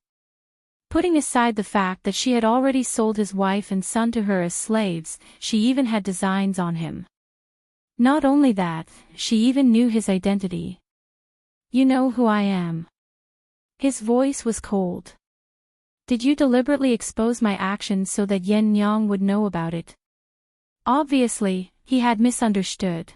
Putting aside the fact that she had already sold his wife and son to her as slaves, she even had designs on him. Not only that, she even knew his identity. "You know who I am." His voice was cold. "Did you deliberately expose my actions so that Yen Yang would know about it?" Obviously, he had misunderstood.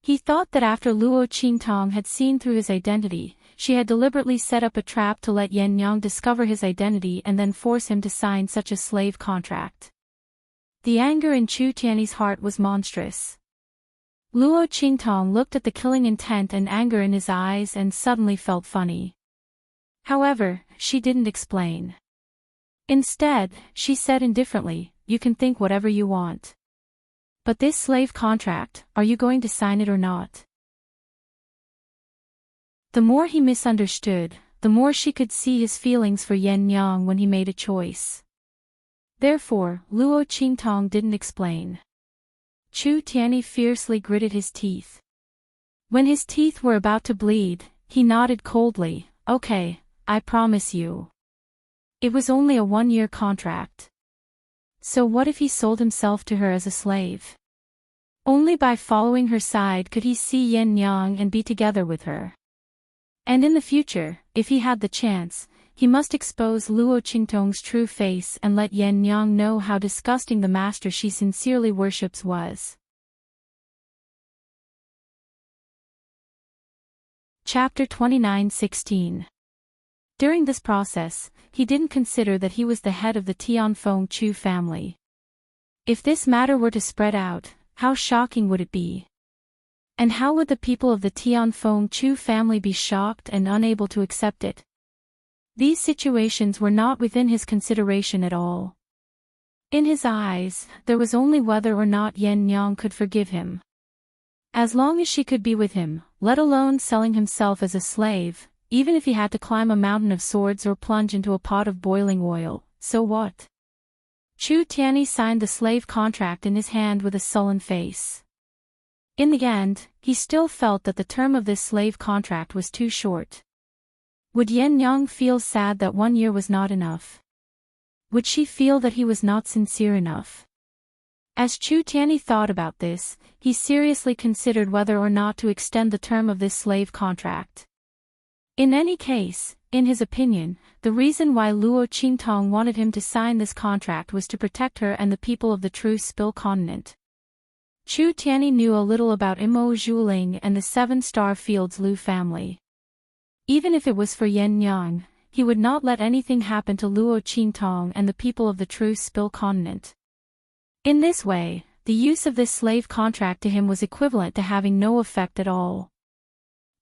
He thought that after Luo Qingtong had seen through his identity, she had deliberately set up a trap to let Yen Yang discover his identity and then force him to sign such a slave contract. The anger in Chu Tianyi's heart was monstrous. Luo Qingtong looked at the killing intent and anger in his eyes and suddenly felt funny. However, she didn't explain. Instead, she said indifferently, "You can think whatever you want. But this slave contract, are you going to sign it or not?" The more he misunderstood, the more she could see his feelings for Yen Yang when he made a choice. Therefore, Luo Qingtong didn't explain. Chu Tianyi fiercely gritted his teeth. When his teeth were about to bleed, he nodded coldly, "Okay, I promise you." It was only a 1-year contract. So what if he sold himself to her as a slave? Only by following her side could he see Yen Yang and be together with her. And in the future, if he had the chance, he must expose Luo Qingtong's true face and let Yen Yang know how disgusting the master she sincerely worships was. Chapter 29:16. During this process, he didn't consider that he was the head of the Tianfeng Chu family. If this matter were to spread out, how shocking would it be? And how would the people of the Tianfeng Chu family be shocked and unable to accept it? These situations were not within his consideration at all. In his eyes, there was only whether or not Yen Yang could forgive him. As long as she could be with him, let alone selling himself as a slave, even if he had to climb a mountain of swords or plunge into a pot of boiling oil, so what? Chu Tianyi signed the slave contract in his hand with a sullen face. In the end, he still felt that the term of this slave contract was too short. Would Yen Yang feel sad that 1 year was not enough? Would she feel that he was not sincere enough? As Chu Tianyi thought about this, he seriously considered whether or not to extend the term of this slave contract. In any case, in his opinion, the reason why Luo Qingtong wanted him to sign this contract was to protect her and the people of the true Spill continent. Chu Tianyi knew a little about Imo Zhuling and the 7-star Fields Lu family. Even if it was for Yen Yang, he would not let anything happen to Luo Qingtong and the people of the true Spill continent. In this way, the use of this slave contract to him was equivalent to having no effect at all.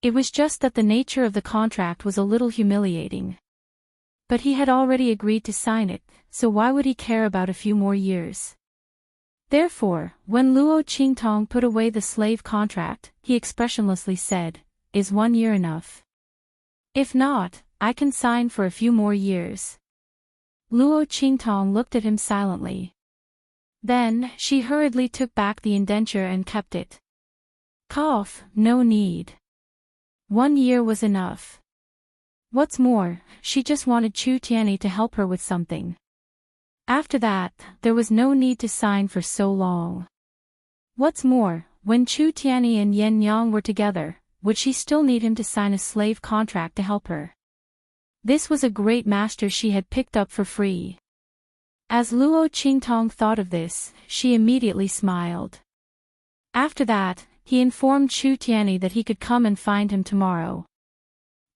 It was just that the nature of the contract was a little humiliating. But he had already agreed to sign it, so why would he care about a few more years? Therefore, when Luo Qingtong put away the slave contract, he expressionlessly said, "Is 1 year enough? If not, I can sign for a few more years." Luo Qingtong looked at him silently. Then, she hurriedly took back the indenture and kept it. Cough, no need. 1 year was enough. What's more, she just wanted Chu Tianyi to help her with something. After that, there was no need to sign for so long. What's more, when Chu Tianyi and Yen Yang were together, would she still need him to sign a slave contract to help her? This was a great master she had picked up for free. As Luo Qingtong thought of this, she immediately smiled. After that, he informed Chu Tianyi that he could come and find him tomorrow.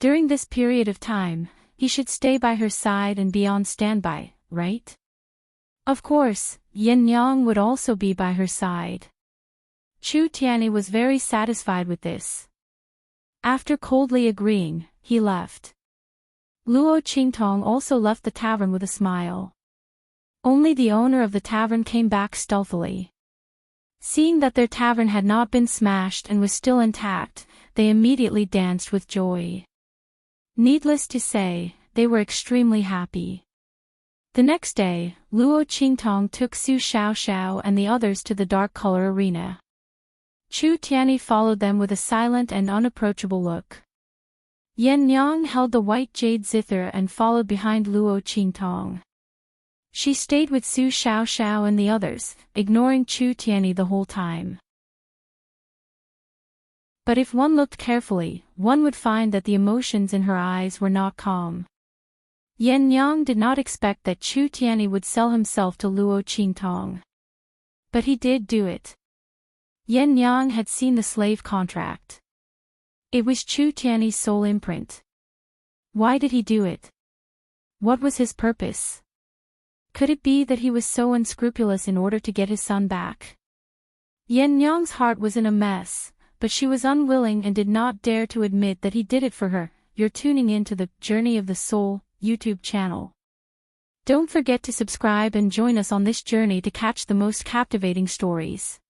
During this period of time, he should stay by her side and be on standby, right? Of course, Yin Yang would also be by her side. Chu Tianyi was very satisfied with this. After coldly agreeing, he left. Luo Qingtong also left the tavern with a smile. Only the owner of the tavern came back stealthily. Seeing that their tavern had not been smashed and was still intact, they immediately danced with joy. Needless to say, they were extremely happy. The next day, Luo Qingtong took Su Xiaoxiao and the others to the dark color arena. Chu Tianyi followed them with a silent and unapproachable look. Yen Yang held the white jade zither and followed behind Luo Qingtong. She stayed with Su Xiaoxiao and the others, ignoring Chu Tianyi the whole time. But if one looked carefully, one would find that the emotions in her eyes were not calm. Yen Yang did not expect that Chu Tianyi would sell himself to Luo Qingtong. But he did do it. Yen Yang had seen the slave contract. It was Chu Tianyi's soul imprint. Why did he do it? What was his purpose? Could it be that he was so unscrupulous in order to get his son back? Yen Yang's heart was in a mess, but she was unwilling and did not dare to admit that he did it for her. You're tuning in to the Journey of the Soul YouTube channel. Don't forget to subscribe and join us on this journey to catch the most captivating stories.